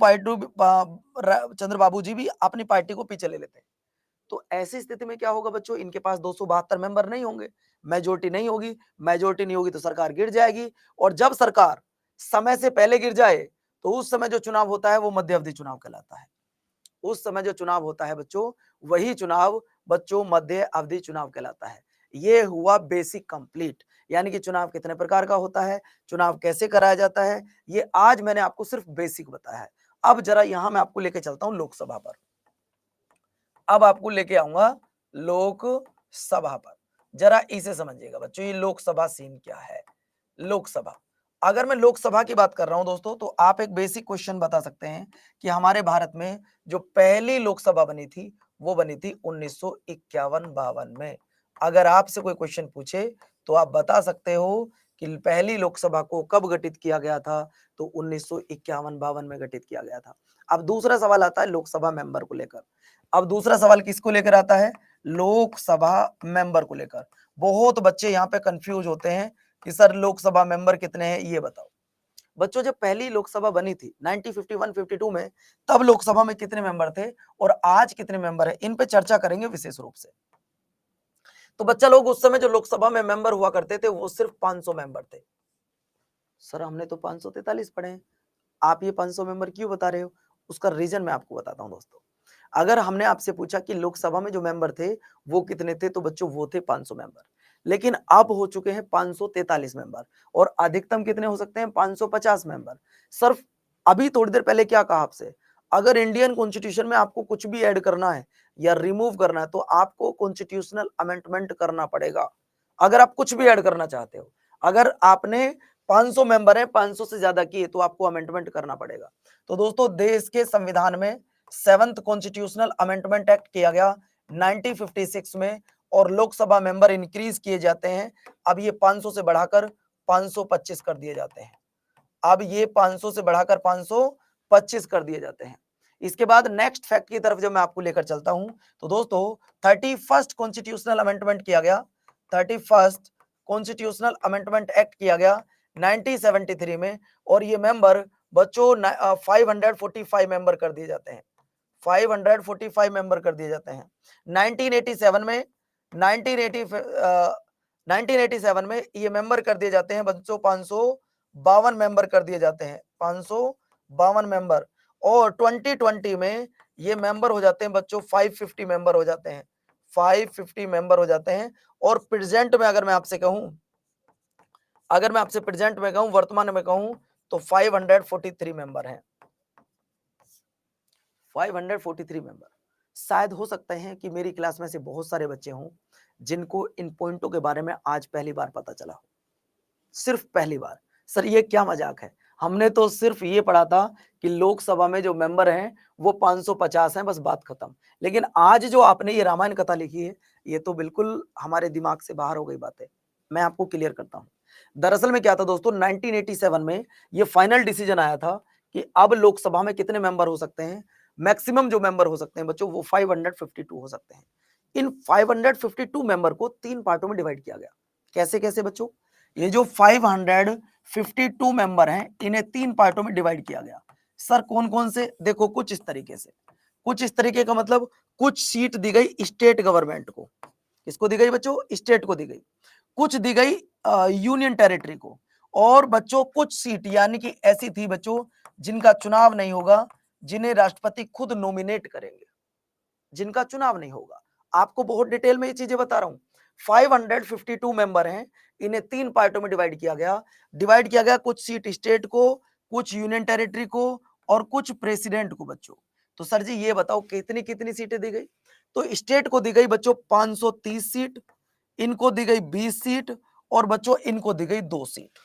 जी भी अपनी पार्टी को पीछे ले लेते हैं। तो ऐसी स्थिति में क्या होगा बच्चों? इनके पास 272 मेंबर नहीं होंगे, मेजोरिटी नहीं होगी, मेजोरिटी नहीं होगी तो सरकार गिर जाएगी और जब सरकार समय से पहले गिर जाए तो उस समय जो चुनाव होता है वो मध्य अवधि चुनाव कहलाता है। उस समय जो चुनाव होता है बच्चों, वही चुनाव बच्चों मध्य अवधि चुनाव कहलाता है। ये हुआ बेसिक कंप्लीट, यानी कि चुनाव कितने प्रकार का होता है, चुनाव कैसे कराया जाता है, ये आज मैंने आपको सिर्फ बेसिक बताया है। अब जरा यहां मैं आपको लेके चलता हूं लोकसभा पर। अब आपको लेके आऊंगा लोकसभा पर। जरा इसे समझिएगा बच्चों, ये लोकसभा सीन क्या है। लोकसभा, अगर मैं लोकसभा की बात कर रहा हूं दोस्तों, तो आप एक बेसिक क्वेश्चन बता सकते हैं कि हमारे भारत में जो पहली लोकसभा बनी थी वो बनी थी 1951-52 में। अगर आपसे कोई क्वेश्चन पूछे तो आप बता सकते हो कि पहली लोकसभा को कब गठित किया गया था, तो 1951-52 में गठित किया गया था। अब दूसरा सवाल आता है लोकसभा मेंबर को लेकर। अब दूसरा सवाल किसको लेकर आता है? लोकसभा मेंबर को लेकर। बहुत बच्चे यहाँ पे कंफ्यूज होते हैं कि सर लोकसभा मेंबर कितने हैं, ये बताओ। बच्चों जब पहली लोकसभा बनी थी 1951-52 में, तब लोकसभा में कितने मेंबर थे और आज कितने मेंबर है, इन पे चर्चा करेंगे विशेष रूप से। तो बच्चा लोग उस समय जो लोकसभा में मेंबर हुआ करते थे वो सिर्फ 500 मेंबर थे। सर हमने तो 543 पढ़े हैं, आप ये 500 मेंबर क्यों बता रहे हो? उसका रीजन मैं आपको बताता हूं दोस्तों। अगर हमने आपसे पूछा कि लोकसभा में जो मेंबर थे वो कितने थे, तो बच्चों वो थे 500 मेंबर। लेकिन अब हो चुके हैं 543 मेंबर और अधिकतम कितने हो सकते हैं? 550 मेंबर। सर अभी थोड़ी देर पहले क्या कहा आपसे, अगर इंडियन कॉन्स्टिट्यूशन में आपको कुछ भी ऐड करना है या रिमूव करना है तो आपको कॉन्स्टिट्यूशनल अमेंडमेंट करना पड़ेगा। अगर आप कुछ भी ऐड करना चाहते हो, अगर आपने 500 मेंबर है, 500 से ज्यादा किए तो आपको अमेंडमेंट करना पड़ेगा। तो दोस्तों देश के संविधान में 7th कॉन्स्टिट्यूशनल अमेंडमेंट एक्ट किया गया 1956 में और लोकसभा मेंबर इंक्रीज किए जाते हैं। अब ये 500 से बढ़ाकर 525 कर दिए जाते हैं। अब ये 500 से बढ़ाकर 525 कर दिए जाते हैं। इसके बाद नेक्स्ट फैक्ट की तरफ जब मैं आपको लेकर चलता हूं, तो दोस्तों 31st कॉन्स्टिट्यूशनल अमेंडमेंट किया गया, 31st कॉन्स्टिट्यूशनल अमेंडमेंट एक्ट किया गया 1973 में और ये मेंबर बच्चों 545 मेंबर कर दिए जाते हैं। 545 मेंबर कर दिए जाते हैं। 1987 में 1987 में ये मेंबर कर दिए जाते हैं बच्चों 552 मेंबर कर दिए जाते हैं, 552 मेंबर। और 2020 में ये मेंबर हो जाते हैं बच्चों 550 मेंबर हो जाते हैं, 550 मेंबर हो जाते हैं। और प्रेजेंट में अगर मैं आपसे कहूं, वर्तमान में कहूं तो 543 मेंबर हैं, 543 मेंबर। शायद हो सकता है कि मेरी क्लास में से बहुत सारे बच्चे हों जिनको इन पॉइंटों के बारे में आज पहली बार पता चला हो, सिर्फ पहली बार। सर ये क्या मजाक है, हमने तो सिर्फ ये पढ़ा था कि लोकसभा में जो मेंबर हैं वो 550 हैं, बस बात खत्म। लेकिन आज जो आपने ये रामायण कथा लिखी है, ये तो बिल्कुल हमारे दिमाग से बाहर हो गई बात है। मैं आपको क्लियर करता हूं। दरअसल में क्या था दोस्तों, 1987 में ये फाइनल डिसीजन आया था कि अब लोकसभा में कितने मेंबर हो सकते हैं, मैक्सिमम जो मेंबर हो सकते हैं बच्चों वो 552 हो सकते हैं। इन 552 मेंबर को 3 पार्टों में डिवाइड किया गया। कैसे कैसे बच्चों? ये जो 552 मेंबर हैं इन्हें 3 पार्टों में डिवाइड किया गया। सर कौन कौन से? देखो कुछ इस तरीके से, कुछ इस तरीके का मतलब कुछ सीट दी गई स्टेट गवर्नमेंट को। किसको दी गई बच्चों? स्टेट को दी गई। कुछ दी गई यूनियन टेरिटरी को। और बच्चों कुछ सीट यानी कि ऐसी थी बच्चों जिनका चुनाव नहीं होगा, जिन्हें राष्ट्रपति खुद नॉमिनेट करेंगे, जिनका चुनाव नहीं होगा। आपको बहुत डिटेल में ये चीजें बता रहा हूं। 552 मेंबर हैं, इन्हें 3 पार्टों में डिवाइड किया गया कुछ सीट स्टेट को, कुछ यूनियन टेरिटरी को और कुछ प्रेसिडेंट को बच्चों। तो सर जी ये बताओ कितनी कितनी सीटें दी गई? तो स्टेट को दी गई बच्चों 530 सीट, इनको दी गई 20 सीट और बच्चों इनको दी गई 2 सीट।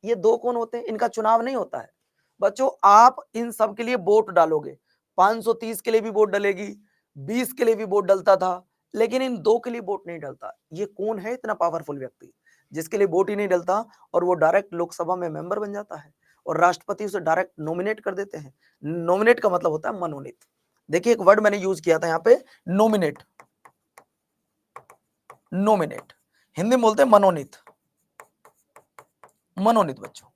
ये 2 कौन होते हैं? इनका चुनाव नहीं होता है बच्चों, आप इन सब के लिए वोट डालोगे। 530 के लिए भी वोट डलेगी, 20 के लिए भी वोट डलता था, लेकिन इन 2 के लिए वोट नहीं डलता। ये कौन है इतना पावरफुल व्यक्ति जिसके लिए वोट ही नहीं डलता और वो डायरेक्ट लोकसभा में मेंबर बन जाता है और राष्ट्रपति उसे डायरेक्ट नॉमिनेट कर देते हैं। नॉमिनेट का मतलब होता है मनोनीत। देखिए एक वर्ड मैंने यूज किया था यहाँ पे, नॉमिनेट। नॉमिनेट हिंदी में बोलते हैं मनोनीत। मनोनीत बच्चों,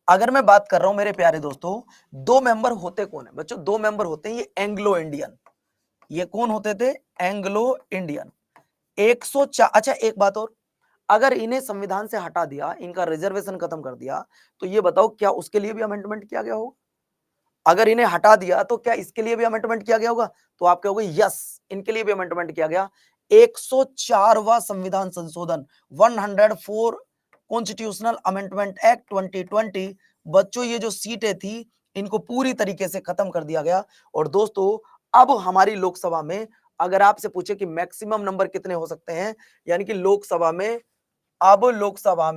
अगर मैं बात कर रहा हूं मेरे प्यारे दोस्तों, 2 मेंबर होते कौन है बच्चों? 2 मेंबर होते हैं ये एंग्लो इंडियन। ये कौन होते थे? Anglo Indian. 104। अच्छा एक बात और, अगर इन्हें संविधान से हटा दिया, इनका रिजर्वेशन खत्म कर दिया, तो ये बताओ क्या उसके लिए भी अमेंडमेंट किया गया होगा? अगर इन्हें हटा दिया तो क्या इसके लिए भी अमेंडमेंट किया गया होगा? तो आप कहोगे यस, इनके लिए भी अमेंडमेंट किया गया। 104वां संविधान संशोधन, 104 कॉन्स्टिट्यूशनल अमेंडमेंट एक्ट 2020 बच्चों, ये जो सीटें थी इनको पूरी तरीके से खत्म कर दिया गया। और दोस्तों अब हमारी लोकसभा में अगर आपसे पूछे कि मैक्सिमम नंबर कितने हो सकते हैं, यानी कि लोकसभा में, अब लोकसभा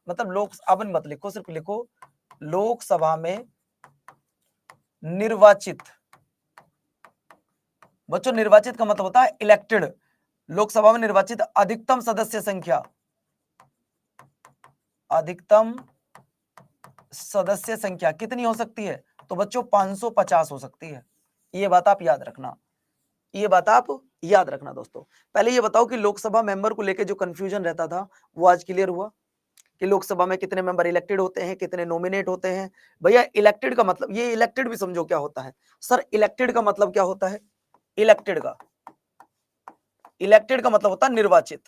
मतलब अब मत लिखो, सिर्फ लिखो लोकसभा में निर्वाचित। बच्चों निर्वाचित का मतलब होता है इलेक्टेड। लोकसभा में निर्वाचित अधिकतम सदस्य संख्या, अधिकतम सदस्य संख्या कितनी हो सकती है? तो बच्चों 550 हो सकती है। ये बात आप याद रखना, ये बात आप याद रखना दोस्तों। पहले ये बताओ कि लोकसभा मेंबर को लेकर जो कंफ्यूजन रहता था वो आज क्लियर हुआ कि लोकसभा में कितने मेंबर इलेक्टेड होते हैं, कितने नॉमिनेट होते हैं। भैया इलेक्टेड का मतलब, ये इलेक्टेड भी समझो क्या होता है। सर इलेक्टेड का मतलब क्या होता है? इलेक्टेड का मतलब होता है निर्वाचित,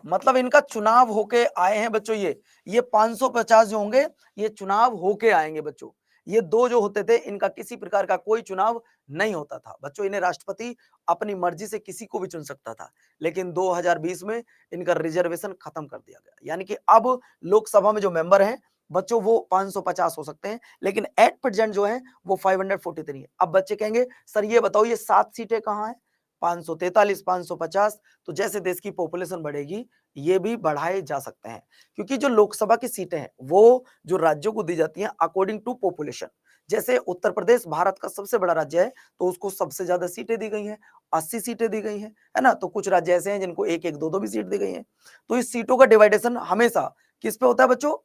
मतलब इनका चुनाव होके आए हैं बच्चों। ये 550 जो होंगे ये चुनाव होके आएंगे बच्चों। ये 2 जो होते थे इनका किसी प्रकार का कोई चुनाव नहीं होता था बच्चों। इन्हें राष्ट्रपति अपनी मर्जी से किसी को भी चुन सकता था, लेकिन 2020 में इनका रिजर्वेशन खत्म कर दिया गया। यानी कि अब लोकसभा में जो मेंबर हैं बच्चों वो 550 हो सकते हैं, लेकिन एट प्रेजेंट जो है वो 543 है। अब बच्चे कहेंगे सर ये बताओ ये 7 सीटें कहाँ हैं? 543, 550। तो जैसे देश की पॉपुलेशन बढ़ेगी ये भी बढ़ाए जा सकते हैं, क्योंकि जो लोकसभा की सीटें हैं वो जो राज्यों को दी जाती हैं अकॉर्डिंग टू पॉपुलेशन। जैसे उत्तर प्रदेश भारत का सबसे बड़ा राज्य है तो उसको सबसे ज्यादा सीटें दी गई हैं, 80 सीटें दी गई हैं, है ना। तो कुछ राज्य ऐसे हैं जिनको एक एक दो दो भी सीट दी गई हैं। तो इस सीटों का डिवाइडेशन हमेशा किस पे होता है बच्चों?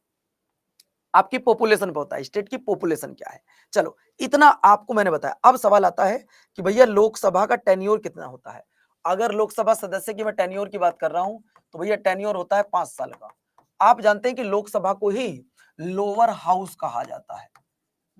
आपकी पॉपुलेशन पे होता है, स्टेट की पॉपुलेशन क्या है। चलो इतना आपको मैंने बताया। अब सवाल आता है कि भैया लोकसभा का टेन्योर कितना होता है? अगर लोकसभा सदस्य की मैं टेन्योर की बात कर रहा हूं तो भैया टेन्योर होता है 5 साल का। आप जानते हैं कि लोकसभा को ही लोअर हाउस कहा जाता है।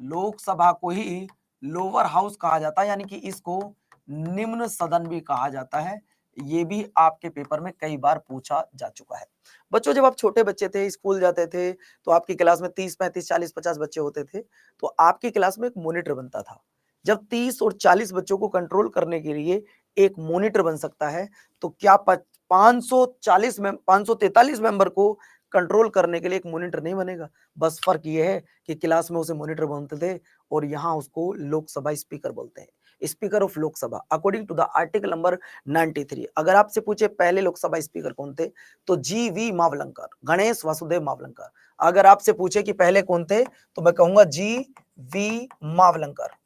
लोकसभा को ही लोअर हाउस कहा जाता है, यानी कि इसको निम्न सदन भी कहा जाता है। ये भी आपके पेपर में कई बार पूछा जा चुका है बच्चों। जब आप छोटे बच्चे थे, स्कूल जाते थे, तो आपकी क्लास में 30, 35, 40, 50 बच्चे होते थे, तो आपकी क्लास में एक मॉनिटर बनता था। जब 30 और 40 बच्चों को कंट्रोल करने के लिए एक मॉनिटर बन सकता है, तो क्या 540 में 543 मेंबर को कंट्रोल करने के लिए एक मॉनिटर नहीं बनेगा? बस फर्क ये है कि क्लास में उसे मॉनिटर बोलते थे और यहाँ उसको लोकसभा स्पीकर बोलते हैं, speaker of Lok Sabha according to the article number 93। अगर आपसे पूछे पहले लोकसभा स्पीकर कौन थे, तो जी.वी. मावलंकर, गणेश वासुदेव मावलंकर। अगर आपसे पूछे कि पहले कौन थे, तो मैं कहूंगा जी.वी. मावलंकर,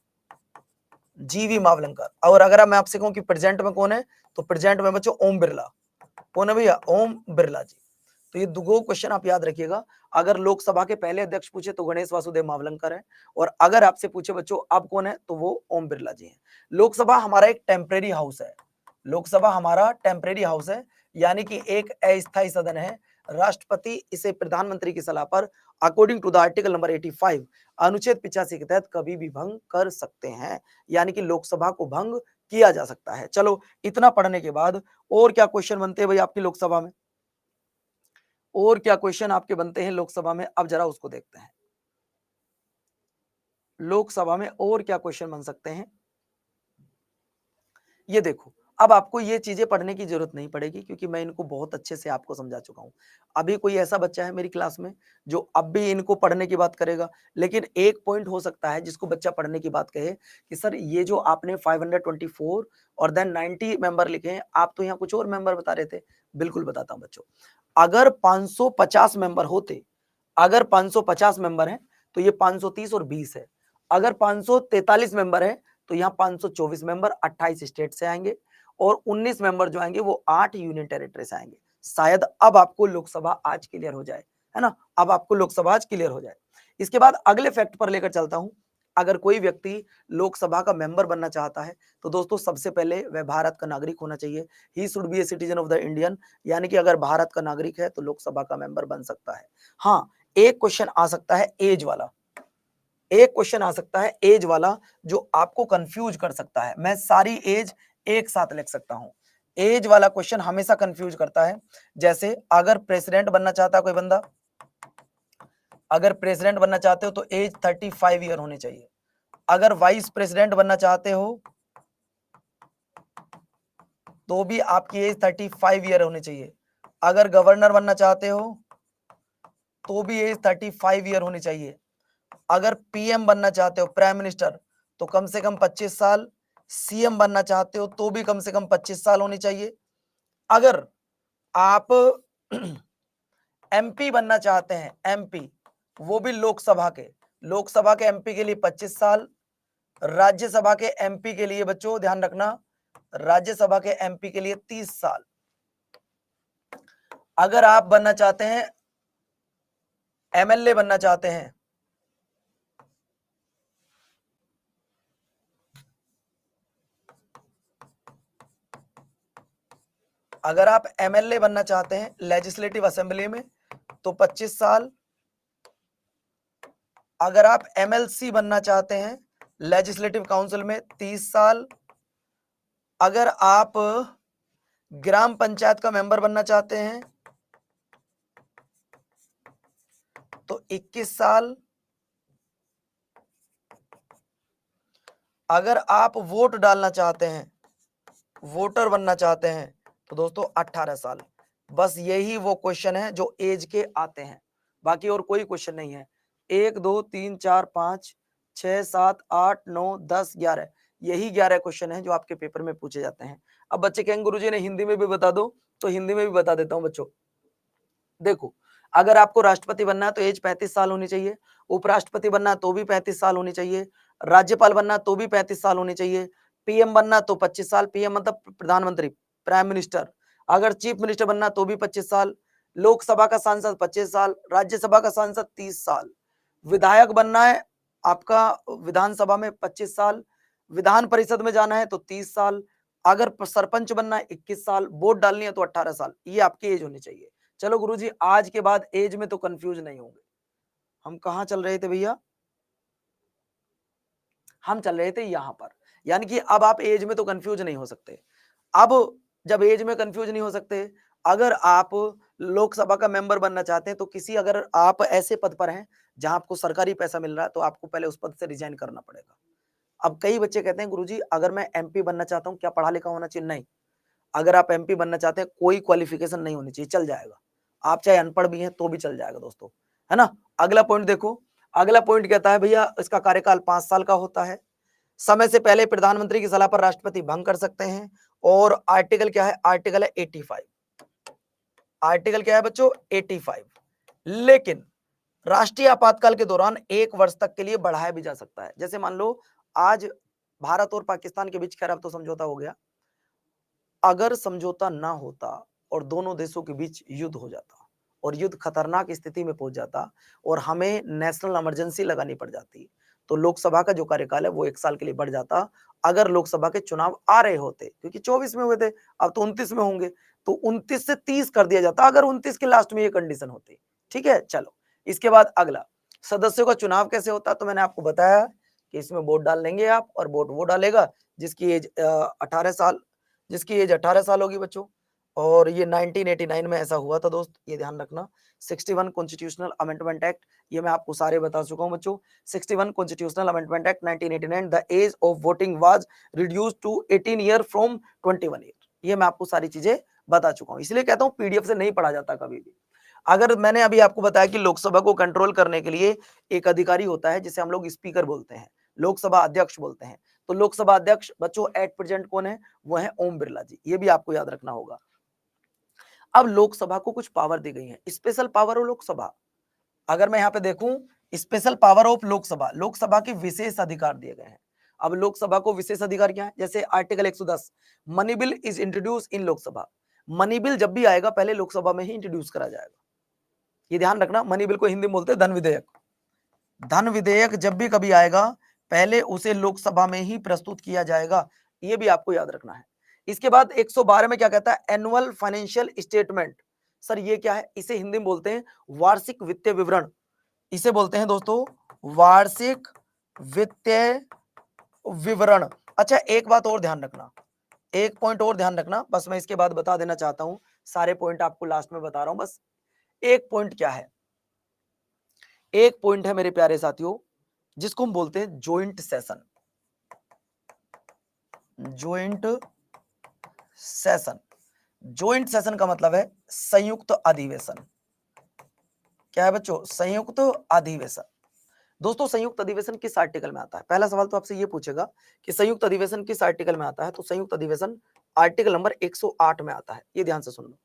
जी.वी. मावलंकर। और अगर मैं आपसे कहूं कि प्रेजेंट में कौन है, तो प्रेजेंट में बच्चों ओम बिरला। कौन है भैया? ओम बिरला जी। तो ये दो क्वेश्चन आप याद रखिएगा। अगर लोकसभा के पहले अध्यक्ष पूछे तो गणेश वासुदेव मावलंकर है, और अगर आपसे पूछे बच्चों अब कौन है, तो वो ओम बिरला जी हैं। लोकसभा हमारा एक टेम्परेरी हाउस है। लोकसभा हमारा टेम्परेरी हाउस है, यानी कि एक अस्थायी सदन है। राष्ट्रपति इसे प्रधानमंत्री की सलाह पर according to the article number 85 अनुच्छेद 85 के तहत कभी भी भंग कर सकते हैं, यानी कि लोकसभा को भंग किया जा सकता है। चलो इतना पढ़ने के बाद और क्या क्वेश्चन बनते हैं भाई आपकी लोकसभा में? और क्या क्वेश्चन आपके बनते हैं लोकसभा में? अब जरा उसको देखते हैं। लोकसभा में और क्या क्वेश्चन बन सकते हैं, ये देखो। अब आपको ये चीजें पढ़ने की जरूरत नहीं पड़ेगी क्योंकि मैं इनको बहुत अच्छे से आपको समझा चुका हूं। अभी कोई ऐसा बच्चा है मेरी क्लास में जो अब भी इनको पढ़ने की बात करेगा, लेकिन एक पॉइंट हो सकता है जिसको बच्चा पढ़ने की बात कहे कि सर ये जो आपने 524 और देन 90 मेंबर लिखे हैं, आप तो यहाँ कुछ और मेंबर बता रहे थे। बिल्कुल बताता हूं बच्चों, अगर 550 मेंबर होते, अगर 550 मेंबर हैं तो ये 530 और 20 है। अगर 543 मेंबर है तो यहाँ 524 मेंबर 28 स्टेट से आएंगे और 19 मेंबर जो आएंगे वो 8 यूनियन टेरिटरी से आएंगे। शायद अब आपको लोकसभा आज क्लियर हो जाए, है ना, अब आपको लोकसभा आज क्लियर हो जाए। इसके बाद अगले फैक्ट पर लेकर चलता हूं। अगर कोई व्यक्ति लोकसभा का मेंबर बनना चाहता है तो दोस्तों सबसे पहले वह भारत का नागरिक होना चाहिए। He should be a citizen of the Indian, यानी कि अगर भारत का नागरिक है तो लोकसभा का मेंबर बन सकता है। हाँ, एक क्वेश्चन आ सकता है एज वाला, एक क्वेश्चन आ सकता है एज वाला जो आपको कंफ्यूज कर सकता है। मैं सारी एज एक साथ लिख सकता हूं। एज वाला क्वेश्चन हमेशा कंफ्यूज करता है। जैसे अगर प्रेसिडेंट बनना चाहता है कोई बंदा, अगर प्रेसिडेंट बनना चाहते हो तो एज 35 ईयर होनी चाहिए। अगर वाइस प्रेसिडेंट बनना चाहते हो तो भी आपकी एज 35 ईयर होनी चाहिए। अगर गवर्नर बनना चाहते हो तो भी एज 35 ईयर होनी चाहिए। अगर पीएम बनना चाहते हो, प्राइम मिनिस्टर, तो कम से कम 25 साल। सीएम बनना चाहते हो तो भी कम से कम 25 साल होनी चाहिए। अगर आप एमपी बनना चाहते हैं, एमपी, वो भी लोकसभा के, लोकसभा के एमपी के लिए 25 साल। राज्यसभा के एमपी के लिए बच्चों ध्यान रखना, राज्यसभा के एमपी के लिए 30 साल। अगर आप बनना चाहते हैं, एमएलए बनना चाहते हैं, अगर आप एमएलए बनना चाहते हैं लेजिस्लेटिव असेंबली में तो 25 साल। अगर आप एमएलसी बनना चाहते हैं लेजिस्लेटिव काउंसिल में 30 साल। अगर आप ग्राम पंचायत का मेंबर बनना चाहते हैं तो 21 साल। अगर आप वोट डालना चाहते हैं, वोटर बनना चाहते हैं तो दोस्तों 18 साल। बस यही वो क्वेश्चन है जो एज के आते हैं, बाकी और कोई क्वेश्चन नहीं है। 1 2 3 4 5 6 7 8 9 10 11, यही 11 क्वेश्चन है जो आपके पेपर में पूछे जाते हैं। अब बच्चे कहेंगे गुरुजी ने हिंदी में भी बता दो, तो हिंदी में भी बता देता हूं बच्चों। देखो, अगर आपको राष्ट्रपति बनना है तो एज 35 साल होनी चाहिए। उपराष्ट्रपति बनना है तो भी 35 साल होनी चाहिए। राज्यपाल बनना है तो भी 35 साल होनी चाहिए। पीएम बनना तो 25 साल, पीएम मतलब प्रधानमंत्री, प्राइम मिनिस्टर। अगर चीफ मिनिस्टर बनना तो भी 25 साल। लोकसभा का सांसद 25 साल, राज्यसभा का सांसद 30 साल। विधायक बनना है आपका विधानसभा में 25 साल। विधान परिषद में जाना है तो 30 साल। अगर सरपंच बनना है 21 साल, वोट डालनी है तो 18 साल। ये आपकी एज होनी चाहिए। चलो गुरुजी, आज के बाद एज में तो कंफ्यूज नहीं होंगे। हम कहां चल रहे थे भैया? हम चल रहे थे यहां पर, यानी कि अब आप एज में तो कंफ्यूज नहीं हो सकते। अब जब एज में कंफ्यूज नहीं हो सकते, अगर आप लोकसभा का मेंबर बनना चाहते हैं तो किसी, अगर आप ऐसे पद पर हैं जहां आपको सरकारी पैसा मिल रहा है तो आपको पहले उस पद से रिजाइन करना पड़ेगा। अब कई बच्चे कहते हैं गुरुजी अगर मैं एमपी बनना चाहता हूं क्या पढ़ा लिखा होना चाहिए? नहीं, अगर आप एमपी बनना चाहते हैं कोई क्वालिफिकेशन नहीं होनी चाहिए, चल जाएगा। आप चाहे अनपढ़ भी हैं तो भी चल जाएगा दोस्तों, है ना। अगला पॉइंट देखो, अगला पॉइंट कहता है भैया इसका कार्यकाल 5 साल का होता है। समय से पहले प्रधानमंत्री की सलाह पर राष्ट्रपति भंग कर सकते हैं। और आर्टिकल क्या है? आर्टिकल है 85। आर्टिकल क्या है बच्चों? 85। लेकिन राष्ट्रीय आपातकाल के दौरान 1 वर्ष तक के लिए बढ़ाया भी जा सकता है। जैसे मान लो आज भारत और पाकिस्तान के बीच, खैर अब तो समझौता हो गया, अगर समझौता ना होता और दोनों देशों के बीच युद्ध हो जाता और युद्ध खतरनाक स्थिति में पहुंच जाता और हमें नेशनल इमरजेंसी लगानी पड़ जाती तो लोकसभा का जो कार्यकाल है वो 1 साल के लिए बढ़ जाता। अगर लोकसभा के चुनाव आ रहे होते, क्योंकि 24 में हुए थे, अब तो 29 में होंगे, तो 29 से 30 कर दिया जाता अगर 29 के लास्ट में ये कंडीशन होती। ठीक है, चलो इसके बाद अगला, सदस्यों का चुनाव कैसे होता? तो मैंने आपको बताया कि इसमें वोट डाल लेंगे आप, और वोट वो डालेगा जिसकी एज 18 साल, जिसकी एज 18 साल होगी बच्चों। और ये 1989 में ऐसा हुआ था दोस्त, ये ध्यान रखना। 61 कॉन्स्टिट्यूशनल अमेंडमेंट एक्ट, ये मैं आपको सारे बता चुका हूं बच्चों। 61 constitutional amendment act 1989, the age of voting was reduced to 18 year from 21 year. ये मैं आपको सारी चीजें बता चुका हूं, इसलिए कहता हूं पीडीएफ से नहीं पढ़ा जाता कभी भी। अगर मैंने अभी आपको बताया कि लोकसभा को कंट्रोल करने के लिए एक अधिकारी होता है जिसे हम लोग स्पीकर बोलते हैं, लोकसभा अध्यक्ष बोलते हैं। तो लोकसभा अध्यक्ष बच्चों एट प्रेजेंट कौन है? वो है ओम बिरला जी, ये भी आपको याद रखना होगा। अब लोकसभा को कुछ पावर दी गई है, स्पेशल पावर ऑफ लोकसभा। अगर मैं यहाँ पे देखूं, special power of Lok Sabha, Lok Sabha के विशेष अधिकार दिए गए हैं। अब लोकसभा को विशेष अधिकार क्या है? जैसे article 110, money bill is introduce in Lok Sabha. Money bill जब भी आएगा पहले लोकसभा में ही इंट्रोड्यूस करा जाएगा, ये ध्यान रखना। मनी बिल को हिंदी में बोलते हैं धन विधेयक। धन विधेयक जब भी कभी आएगा पहले उसे लोकसभा में ही प्रस्तुत किया जाएगा, ये भी आपको याद रखना है। इसके बाद 112 में क्या कहता है? Annual financial statement. सर ये क्या है? इसे हिंदी में बोलते हैं वार्षिक वित्तीय विवरण। इसे बोलते हैं दोस्तों वार्षिक वित्तीय विवरण। अच्छा एक बात और ध्यान रखना, एक पॉइंट और ध्यान रखना, बस मैं इसके बाद बता देना चाहता हूं। सारे पॉइंट आपको लास्ट में बता रहा हूं, बस एक पॉइंट क्या है? एक पॉइंट है मेरे प्यारे साथियों जिसको हम बोलते हैं joint session. Joint session, joint session का मतलब है संयुक्त अधिवेशन। क्या है बच्चों? संयुक्त अधिवेशन। दोस्तों संयुक्त अधिवेशन किस आर्टिकल में आता है? पहला सवाल तो आपसे ये पूछेगा कि संयुक्त अधिवेशन किस आर्टिकल में आता है, तो संयुक्त अधिवेशन आर्टिकल नंबर 108 में आता है। ये ध्यान से सुन लो,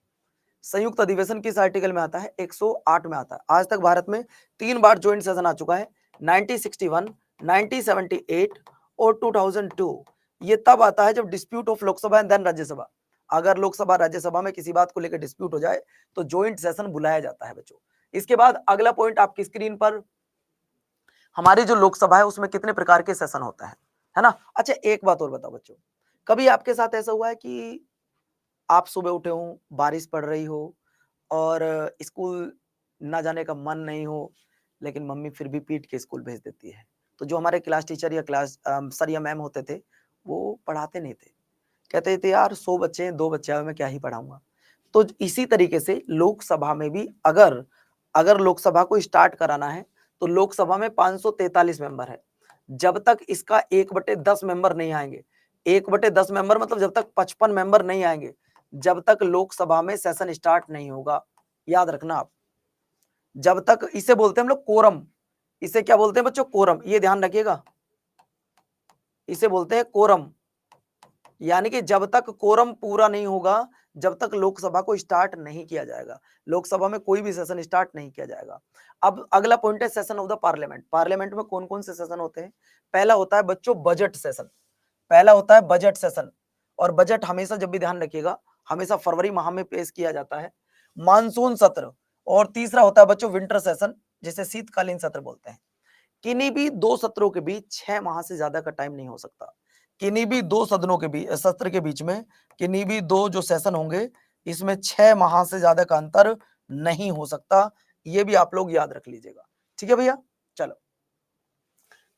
संयुक्त अधिवेशन किस आर्टिकल में आता है? 108 में आता है। आज तक भारत में 3 बार ज्वाइंट सेशन आ चुका है, 1961, 1978 और 2002। ये तब आता है जब dispute of Lok Sabha and then Rajya Sabha. अगर लोकसभा राज्यसभा में किसी बात को लेकर डिस्प्यूट हो जाए तो ज्वाइंट सेशन बुलाया जाता है बच्चों। इसके बाद अगला पॉइंट आपकी स्क्रीन पर, हमारी जो लोकसभा है उसमें कितने प्रकार के सेशन होता है ना? अच्छा एक बात और बताओ बच्चों, कभी आपके साथ ऐसा हुआ है कि आप सुबह उठे हो, बारिश पड़ रही हो और स्कूल ना जाने का मन नहीं हो, लेकिन मम्मी फिर भी पीट के स्कूल भेज देती है। तो जो हमारे क्लास टीचर या क्लास सर या मैम होते थे वो पढ़ाते नहीं थे, कहते थे यार 100 बच्चे हैं, 2 बच्चे हैं, मैं क्या ही पढ़ाऊंगा। तो इसी तरीके से लोकसभा में भी अगर अगर लोकसभा को स्टार्ट कराना है तो लोकसभा में 543 मेंबर है, जब तक इसका 1/10 मेंबर नहीं आएंगे, 1/10 मेंबर मतलब जब तक 55 मेंबर नहीं आएंगे, जब तक लोकसभा में सेशन स्टार्ट नहीं होगा। याद रखना आप, जब तक, इसे बोलते हैं हम लोग कोरम। इसे क्या बोलते हैं बच्चों? कोरम। ये ध्यान रखिएगा, इसे बोलते हैं कोरम। यानी कि जब तक कोरम पूरा नहीं होगा, जब तक लोकसभा को स्टार्ट नहीं किया जाएगा, लोकसभा में कोई भी सेशन स्टार्ट नहीं किया जाएगा। अब अगला पॉइंट है session of the parliament. Parliament में कौन कौन से सेशन होते हैं? पहला होता है बच्चों बजट सेशन, पहला होता है बजट सेशन। और बजट हमेशा, जब भी ध्यान रखिएगा, हमेशा फरवरी माह में पेश किया जाता है। मानसून सत्र। और तीसरा होता है बच्चों विंटर सेशन, जिसे शीतकालीन सत्र बोलते हैं। किन्हीं भी 2 सत्रों के बीच 6 माह से ज्यादा का टाइम नहीं हो सकता। किन्हीं भी 2 सदनों के बीच, सत्र के बीच में किन्हीं भी 2 जो सेशन होंगे इसमें 6 माह से ज्यादा का अंतर नहीं हो सकता। ये भी आप लोग याद रख लीजिएगा, ठीक है भैया। चलो,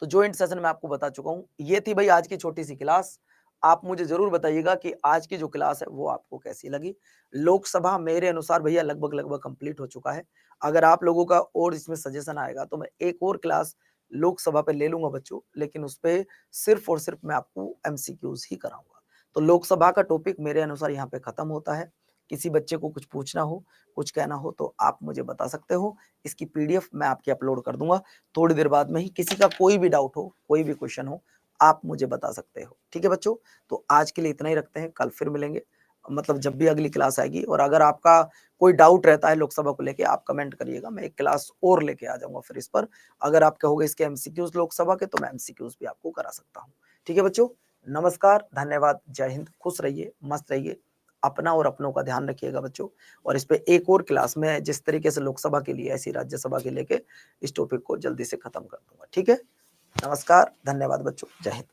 तो ज्वाइंट सेशन में आपको बता चुका हूं। ये थी भाई आज की छोटी सी क्लास। आप मुझे जरूर बताइएगा कि आज की जो क्लास है वो आपको कैसी लगी। लोकसभा मेरे अनुसार भैया लगभग कंप्लीट हो चुका है। अगर आप लोगों का और इसमें सजेशन आएगा तो मैं एक और क्लास लोकसभा पे ले लूंगा बच्चों, लेकिन उस पे सिर्फ और सिर्फ मैं आपको एमसीक्यूज ही कराऊंगा। तो लोकसभा का टॉपिक मेरे अनुसार यहाँ पे खत्म होता है। किसी बच्चे को कुछ पूछना हो, कुछ कहना हो तो आप मुझे बता सकते हो। इसकी पीडीएफ मैं आपकी अपलोड कर दूंगा थोड़ी देर बाद में ही। किसी का कोई भी डाउट हो, कोई भी क्वेश्चन हो, आप मुझे बता सकते हो, ठीक है बच्चों। तो आज के लिए इतना ही रखते हैं, कल फिर मिलेंगे, मतलब जब भी अगली क्लास आएगी। और अगर आपका कोई डाउट रहता है लोकसभा को लेके, आप कमेंट करिएगा, मैं एक क्लास और लेके आ जाऊंगा फिर इस पर। अगर आप कहोगे इसके एमसीक्यूज लोकसभा के, तो मैं एमसीक्यूज भी आपको करा सकता हूँ, ठीक है बच्चों। नमस्कार, धन्यवाद, जय हिंद, खुश रहिए, मस्त रहिए, अपना और अपनों का ध्यान रखिएगा बच्चों। और इस पे एक और क्लास में जिस तरीके से लोकसभा के लिए ऐसी राज्यसभा के लेके इस टॉपिक को जल्दी से खत्म कर दूंगा, ठीक है। नमस्कार, धन्यवाद बच्चों, जय हिंद।